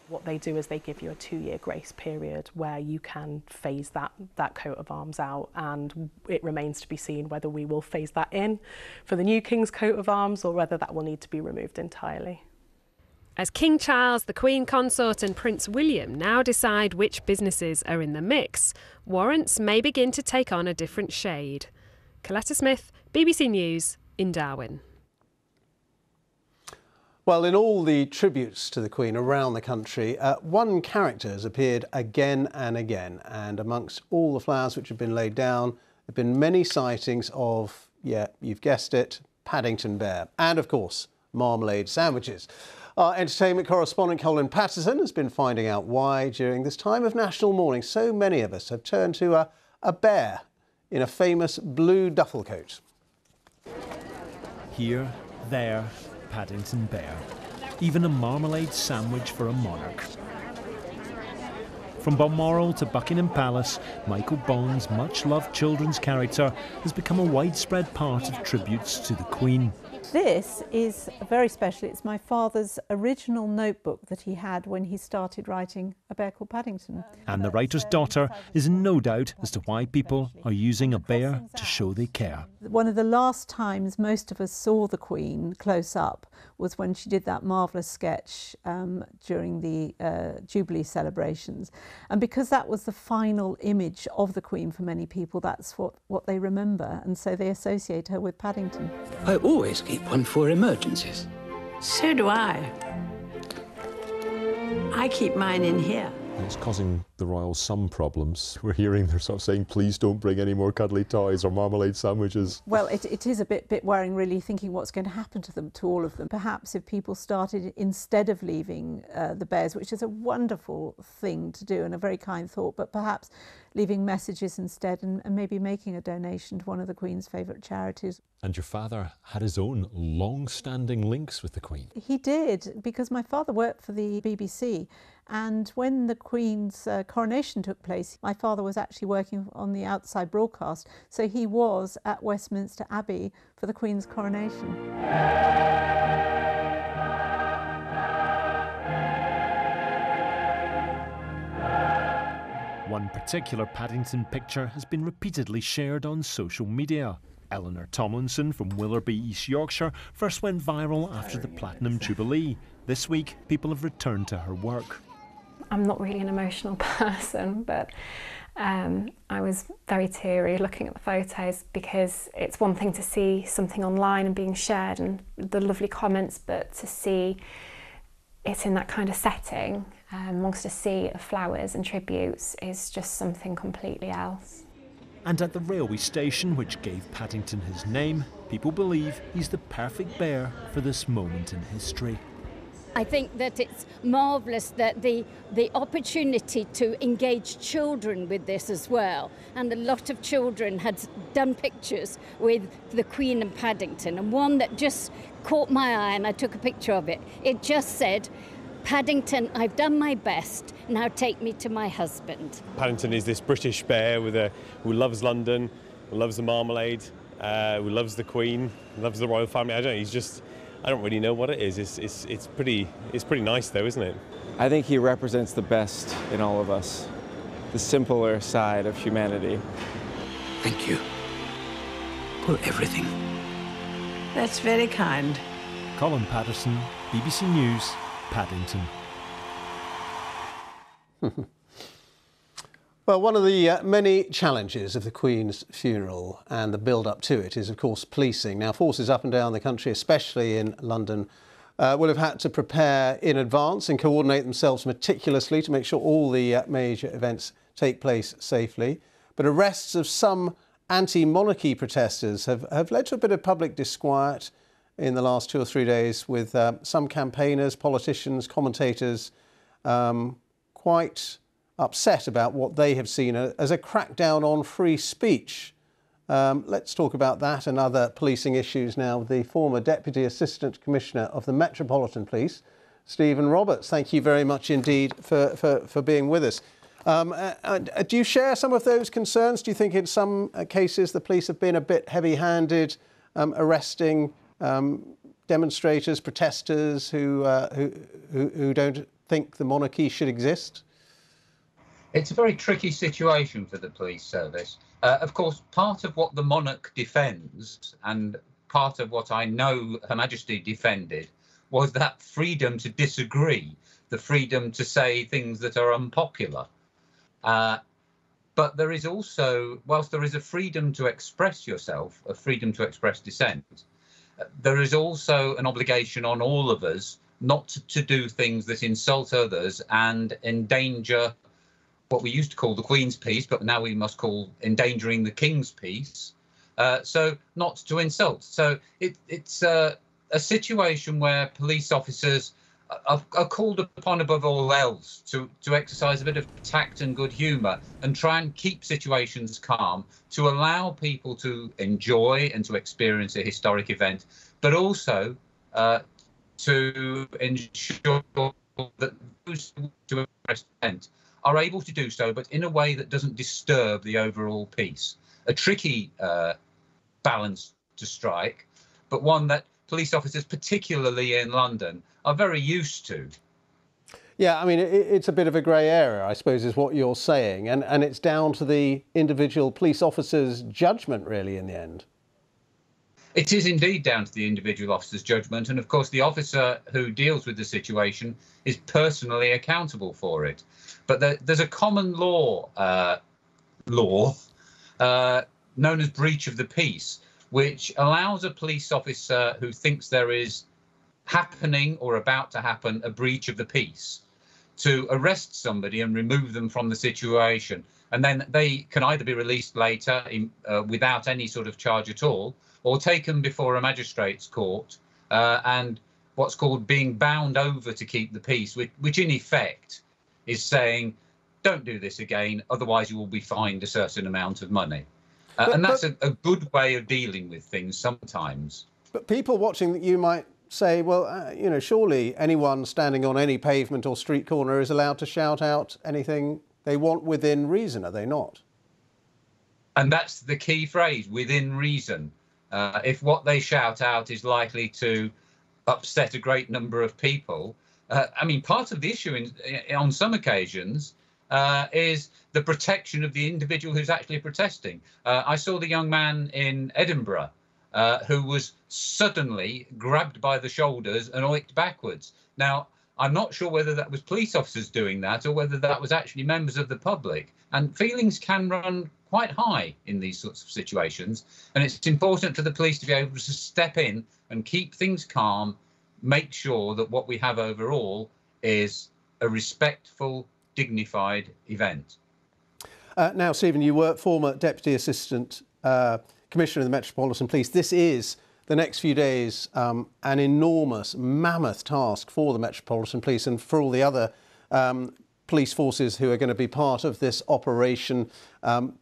What they do is they give you a 2-year grace period where you can phase that coat of arms out, and it remains to be seen whether we will phase that in for the new King's coat of arms or whether that will need to be removed entirely.
As King Charles, the Queen Consort and Prince William now decide which businesses are in the mix, warrants may begin to take on a different shade. Coletta Smith, BBC News in Darwin.
Well, in all the tributes to the Queen around the country, one character has appeared again and again. And amongst all the flowers which have been laid down, there have been many sightings of, yeah, you've guessed it, Paddington Bear. And, of course, marmalade sandwiches. Our entertainment correspondent Colin Patterson has been finding out why, during this time of national mourning, so many of us have turned to a bear in a famous blue duffel coat.
Here, there, Paddington Bear. Even a marmalade sandwich for a monarch. From Balmoral to Buckingham Palace, Michael Bond's much-loved children's character has become a widespread part of tributes to the Queen.
This is very special. It's my father's original notebook that he had when he started writing A Bear Called Paddington.
And the writer's daughter is in no doubt as to why people are using a bear to show they care.
One of the last times most of us saw the Queen close up was when she did that marvellous sketch during the Jubilee celebrations. And because that was the final image of the Queen for many people, that's what they remember. And so they associate her with Paddington.
I always keep one for emergencies.
So do I. I keep mine in here.
It's causing the royals some problems. We're hearing they're sort of saying, please don't bring any more cuddly toys or marmalade sandwiches.
Well, it is a bit worrying, really, thinking what's going to happen to them, to all of them. Perhaps if people started, instead of leaving the bears, which is a wonderful thing to do and a very kind thought, but perhaps leaving messages instead and maybe making a donation to one of the Queen's favourite charities.
And your father had his own long-standing links with the Queen.
He did, because my father worked for the BBC, and when the Queen's coronation took place, my father was actually working on the outside broadcast, so he was at Westminster Abbey for the Queen's coronation.
One particular Paddington picture has been repeatedly shared on social media. Eleanor Tomlinson from Willerby, East Yorkshire, first went viral after the Platinum Jubilee. This week, people have returned to her work.
I'm not really an emotional person, but I was very teary looking at the photos, because it's one thing to see something online and being shared and the lovely comments, but to see it in that kind of setting amongst a sea of flowers and tributes is just something completely else.
And at the railway station, which gave Paddington his name, people believe he's the perfect bear for this moment in history.
I think that it's marvellous that the opportunity to engage children with this as well, and a lot of children had done pictures with the Queen and Paddington, and one that just caught my eye and I took a picture of it. It just said, "Paddington, I've done my best, now take me to my husband."
Paddington is this British bear who loves London, who loves the marmalade, who loves the Queen, loves the royal family. I don't really know what it is. It's pretty nice though, isn't it?
I think he represents the best in all of us, the simpler side of humanity.
Thank you for everything.
That's very kind.
Colin Patterson, BBC News, Paddington.
Well, one of the many challenges of the Queen's funeral and the build-up to it is, of course, policing. Now, forces up and down the country, especially in London, will have had to prepare in advance and coordinate themselves meticulously to make sure all the major events take place safely. But arrests of some anti-monarchy protesters have led to a bit of public disquiet in the last 2 or 3 days, with some campaigners, politicians, commentators quite upset about what they have seen as a crackdown on free speech. Let's talk about that and other policing issues now with the former Deputy Assistant Commissioner of the Metropolitan Police, Stephen Roberts. Thank you very much indeed for being with us. Do you share some of those concerns? Do you think in some cases the police have been a bit heavy-handed, arresting demonstrators, protesters who don't think the monarchy should exist?
It's a very tricky situation for the police service. Of course, part of what the monarch defends, and part of what I know Her Majesty defended, was that freedom to disagree, the freedom to say things that are unpopular. But there is also, whilst there is a freedom to express yourself, a freedom to express dissent, there is also an obligation on all of us not to do things that insult others and endanger what we used to call the Queen's peace, but now we must call endangering the King's peace. So not to insult. So it's a situation where police officers are called upon above all else to exercise a bit of tact and good humour and try and keep situations calm, to allow people to enjoy and to experience a historic event, but also to ensure that those who express dissent are able to do so, but in a way that doesn't disturb the overall peace. A tricky balance to strike, but one that police officers, particularly in London, are very used to.
Yeah, I mean, it's a bit of a grey area, I suppose, is what you're saying, and it's down to the individual police officer's judgment, really, in the end.
It is indeed down to the individual officer's judgment, and of course the officer who deals with the situation is personally accountable for it. But there's a common law known as breach of the peace, which allows a police officer who thinks there is happening or about to happen a breach of the peace to arrest somebody and remove them from the situation. And then they can either be released later without any sort of charge at all, or taken before a magistrate's court and what's called being bound over to keep the peace, which in effect is saying, don't do this again, otherwise you will be fined a certain amount of money. And that's a good way of dealing with things sometimes.
But people watching you might say, well, you know, surely anyone standing on any pavement or street corner is allowed to shout out anything they want within reason, are they not?
And that's the key phrase, within reason. If what they shout out is likely to upset a great number of people, I mean, part of the issue on some occasions is the protection of the individual who's actually protesting. I saw the young man in Edinburgh who was suddenly grabbed by the shoulders and oinked backwards. Now, I'm not sure whether that was police officers doing that or whether that was actually members of the public. And feelings can run quite high in these sorts of situations. And it's important for the police to be able to step in and keep things calm, make sure that what we have overall is a respectful, dignified event.
Now, Stephen, you were former Deputy Assistant Commissioner of the Metropolitan Police. This is, the next few days, an enormous, mammoth task for the Metropolitan Police and for all the other police forces who are going to be part of this operation,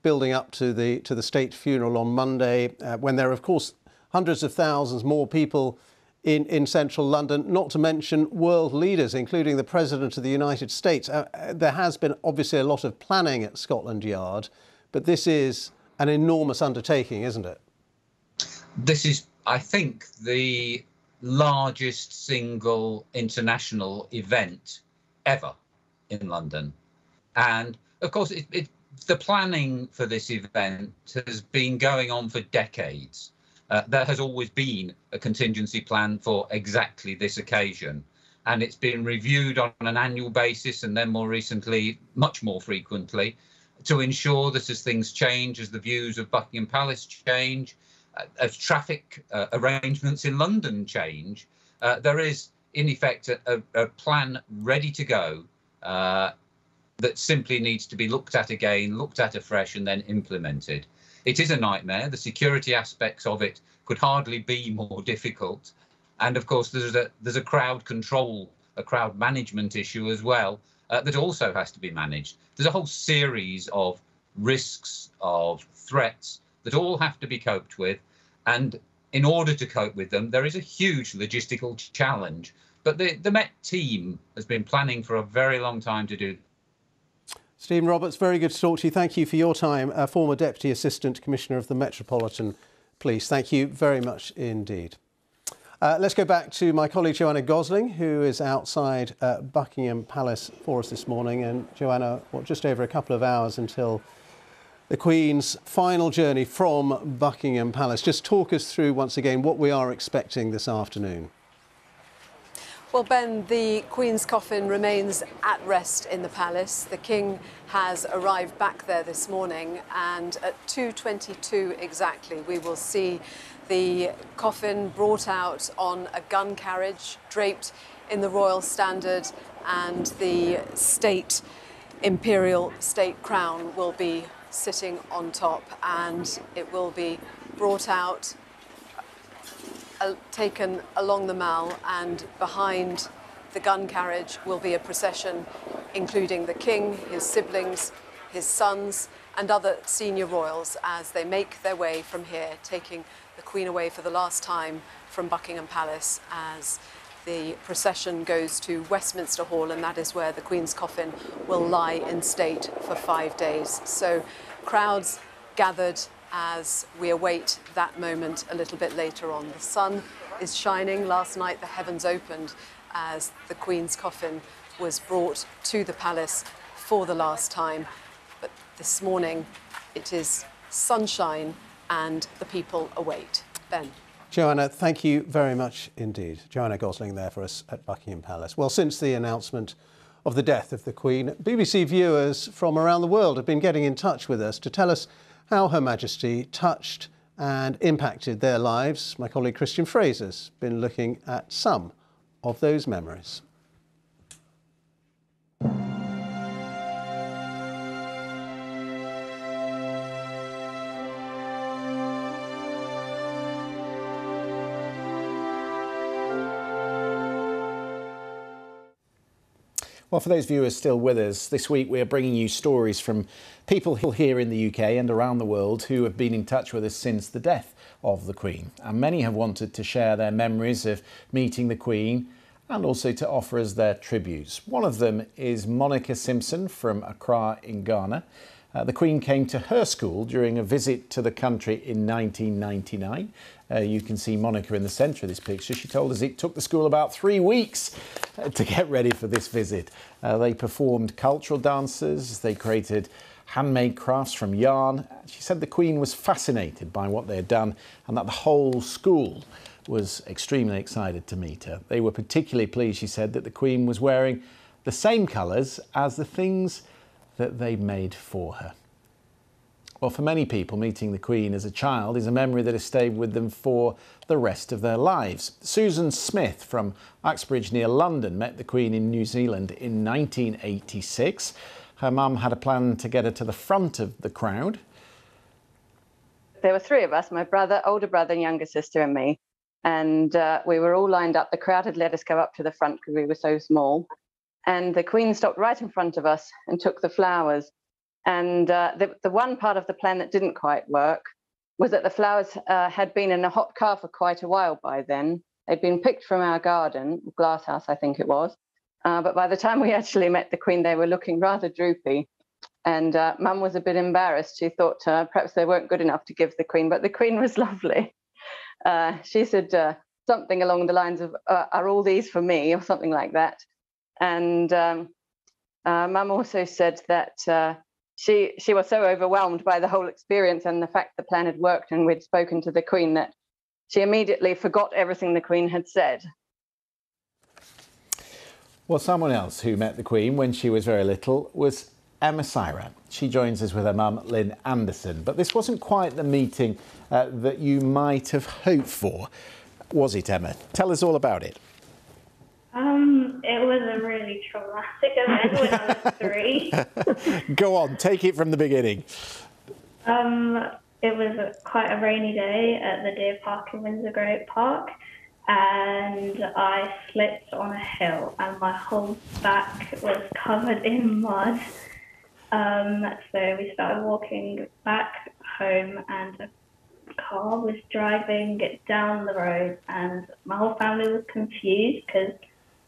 building up to the state funeral on Monday, when there are, of course, hundreds of thousands more people in central London, not to mention world leaders, including the President of the United States. There has been obviously a lot of planning at Scotland Yard, but this is an enormous undertaking, isn't it?
This is, I think, the largest single international event ever in London. And of course, the planning for this event has been going on for decades. There has always been a contingency plan for exactly this occasion, and it's been reviewed on an annual basis and then more recently, much more frequently, to ensure that as things change, as the views of Buckingham Palace change, as traffic arrangements in London change, there is in effect a plan ready to go that simply needs to be looked at again, looked at afresh and then implemented. It is a nightmare. The security aspects of it could hardly be more difficult. And of course, there's a crowd control, a crowd management issue as well that also has to be managed. There's a whole series of risks, of threats that all have to be coped with. And in order to cope with them, there is a huge logistical challenge. But the Met team has been planning for a very long time to do.
Stephen Roberts, very good to talk to you. Thank you for your time. Former Deputy Assistant Commissioner of the Metropolitan Police. Thank you very much indeed. Let's go back to my colleague Joanna Gosling, who is outside Buckingham Palace for us this morning. And Joanna, just over a couple of hours until the Queen's final journey from Buckingham Palace. Just talk us through once again what we are expecting this afternoon.
Well, Ben, the Queen's coffin remains at rest in the palace. The King has arrived back there this morning, and at 2:22 exactly, we will see the coffin brought out on a gun carriage, draped in the royal standard, and the imperial state crown will be sitting on top, and it will be brought out, taken along the Mall, and behind the gun carriage will be a procession including the King, his siblings, his sons and other senior royals as they make their way from here, taking the Queen away for the last time from Buckingham Palace as the procession goes to Westminster Hall, and that is where the Queen's coffin will lie in state for 5 days. So crowds gathered as we await that moment a little bit later on. The sun is shining. Last night the heavens opened as the Queen's coffin was brought to the palace for the last time. But this morning it is sunshine and the people await. Ben.
Joanna, thank you very much indeed. Joanna Gosling there for us at Buckingham Palace. Well, since the announcement of the death of the Queen, BBC viewers from around the world have been getting in touch with us to tell us how Her Majesty touched and impacted their lives. My colleague Christian Fraser's been looking at some of those memories.
Well, for those viewers still with us, this week we're bringing you stories from people here in the UK and around the world who have been in touch with us since the death of the Queen. And many have wanted to share their memories of meeting the Queen and also to offer us their tributes. One of them is Monica Simpson from Accra in Ghana. The Queen came to her school during a visit to the country in 1999. You can see Monica in the centre of this picture. She told us it took the school about 3 weeks to get ready for this visit. They performed cultural dances, they created handmade crafts from yarn. She said the Queen was fascinated by what they had done and that the whole school was extremely excited to meet her. They were particularly pleased, she said, that the Queen was wearing the same colours as the things that they made for her. Well, for many people, meeting the Queen as a child is a memory that has stayed with them for the rest of their lives. Susan Smith from Uxbridge near London met the Queen in New Zealand in 1986. Her mum had a plan to get her to the front of the crowd.
There were three of us, my brother, older brother and younger sister and me. And we were all lined up. The crowd had let us go up to the front because we were so small. And the Queen stopped right in front of us and took the flowers. And the one part of the plan that didn't quite work was that the flowers had been in a hot car for quite a while by then. They'd been picked from our garden, glasshouse I think it was. But by the time we actually met the Queen, they were looking rather droopy. And Mum was a bit embarrassed. She thought perhaps they weren't good enough to give the Queen, but the Queen was lovely. She said something along the lines of, are all these for me, or something like that. And Mum also said that she was so overwhelmed by the whole experience and the fact the plan had worked and we'd spoken to the Queen that she immediately forgot everything the Queen had said.
Well, someone else who met the Queen when she was very little was Emma Syra. She joins us with her mum, Lynn Anderson. But this wasn't quite the meeting that you might have hoped for, was it, Emma? Tell us all about it.
It was a really traumatic event when I was 3.
Go on, take it from the beginning.
It was quite a rainy day at the Deer Park in Windsor Great Park, and I slipped on a hill and my whole back was covered in mud. So we started walking back home and a car was driving down the road and my whole family was confused because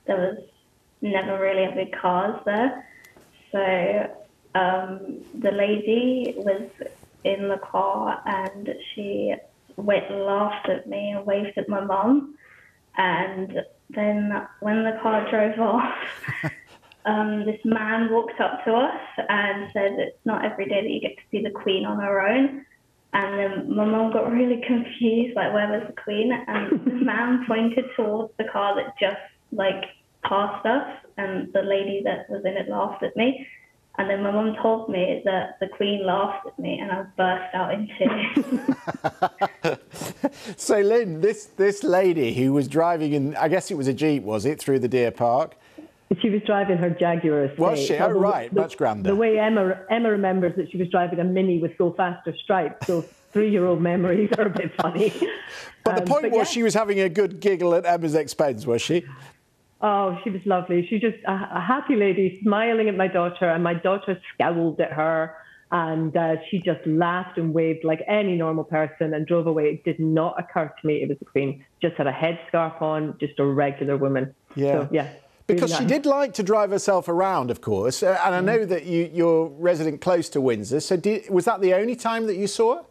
there was never really a big cars there. So the lady was in the car and she laughed at me and waved at my mum. And then when the car drove off, this man walked up to us and said it's not every day that you get to see the Queen on her own. And then my mum got really confused, like, where was the Queen? And the man pointed towards the car that just, like, passed us, and the lady that was in it laughed at me. And then my mum told me that the Queen laughed at me, and I burst out in tears.
So, Lynn, this lady who was driving in, I guess it was a Jeep, was it, through the Deer Park?
She was driving her Jaguar estate.
Was she? Oh, right, much grander.
The way Emma remembers that she was driving a Mini with Go Faster stripes, so 3-year-old memories are a bit funny.
But the point was, she was having a good giggle at Emma's expense, was she?
Oh, she was lovely. She just a happy lady, smiling at my daughter, and my daughter scowled at her, and she just laughed and waved like any normal person and drove away. It did not occur to me it was the Queen. Just had a headscarf on, just a regular woman.
Yeah.
So, yeah.
Because she did like to drive herself around, of course, and I know that you're resident close to Windsor, so was that the only time that you saw her?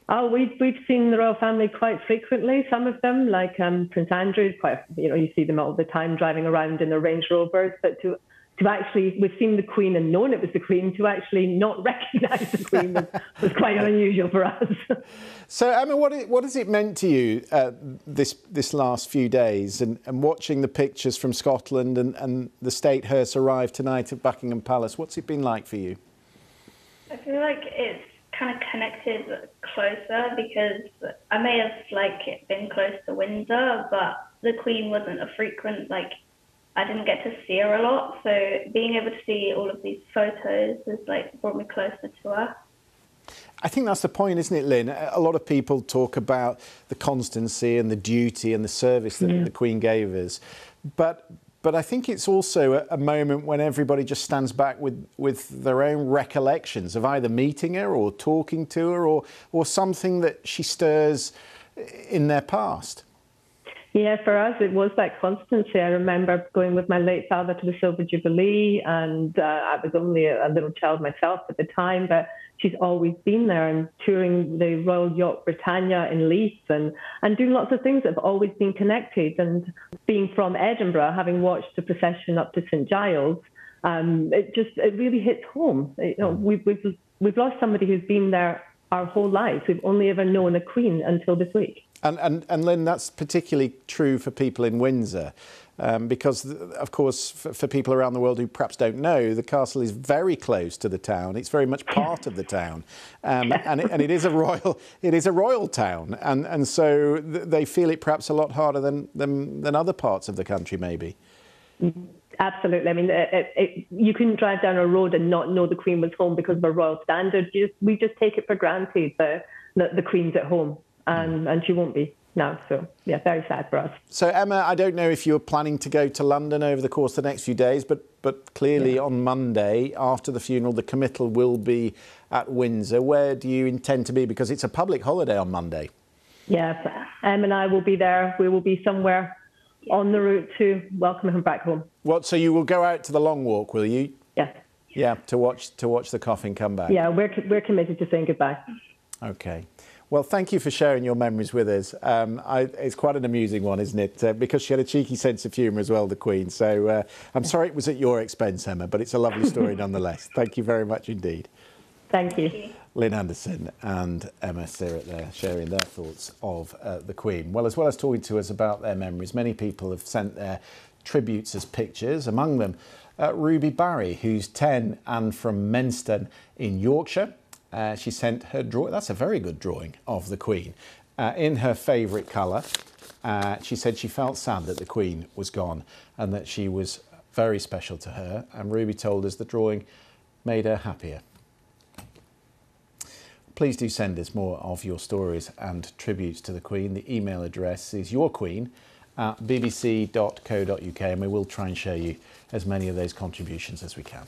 Oh, we've seen the royal family quite frequently. Some of them, like Prince Andrew, you see them all the time driving around in their Range Rovers. But to actually, we've seen the Queen and known it was the Queen. To actually not recognise the Queen was quite unusual for us. So,
Emma, what has it meant to you this last few days, and watching the pictures from Scotland and the state hearse arrive tonight at Buckingham Palace? What's it been like for you?
I feel like it's kind of connected closer, because I may have been close to Windsor, but the Queen wasn't a frequent, I didn't get to see her a lot. So being able to see all of these photos has brought me closer to her.
I think that's the point, isn't it, Lynn? A lot of people talk about the constancy and the duty and the service that the Queen gave us. But I think it's also a moment when everybody just stands back with their own recollections of either meeting her or talking to her or something that she stirs in their past.
Yeah, for us, it was that constancy. I remember going with my late father to the Silver Jubilee, and I was only a little child myself at the time, but she's always been there, and touring the Royal Yacht Britannia in Leith and doing lots of things that have always been connected. And being from Edinburgh, having watched the procession up to St Giles, it really hits home. We've lost somebody who's been there our whole lives. We've only ever known a Queen until this week.
And Lynn, that's particularly true for people in Windsor, because, of course, for people around the world who perhaps don't know, the castle is very close to the town. It's very much part of the town, and it is a royal town, and so they feel it perhaps a lot harder than other parts of the country, maybe.
Absolutely. I mean, you couldn't drive down a road and not know the Queen was home because of a royal standard. We just take it for granted that the Queen's at home. And she won't be now. So, yeah, very sad for us. So,
Emma, I don't know if you're planning to go to London over the course of the next few days, but clearly on Monday, after the funeral, the committal will be at Windsor. Where do you intend to be? Because it's a public holiday on Monday.
Yes, Em and I will be there. We will be somewhere on the route to welcome him back home.
What? So you will go out to the Long Walk, will you?
Yes.
Yeah, to watch the coffin come back.
Yeah, we're committed to saying goodbye.
Okay. Well, thank you for sharing your memories with us. It's quite an amusing one, isn't it? Because she had a cheeky sense of humour as well, the Queen. So I'm sorry it was at your expense, Emma, but it's a lovely story nonetheless. Thank you very much indeed.
Thank you.
Lynn Anderson and Emma Sirrett there sharing their thoughts of the Queen. Well as talking to us about their memories, many people have sent their tributes as pictures, among them Ruby Barry, who's 10 and from Menston in Yorkshire. She sent her drawing. That's a very good drawing of the Queen in her favourite colour. She said she felt sad that the Queen was gone and that she was very special to her. And Ruby told us the drawing made her happier. Please do send us more of your stories and tributes to the Queen. The email address is yourqueen@bbc.co.uk, and we will try and show you as many of those contributions as we can.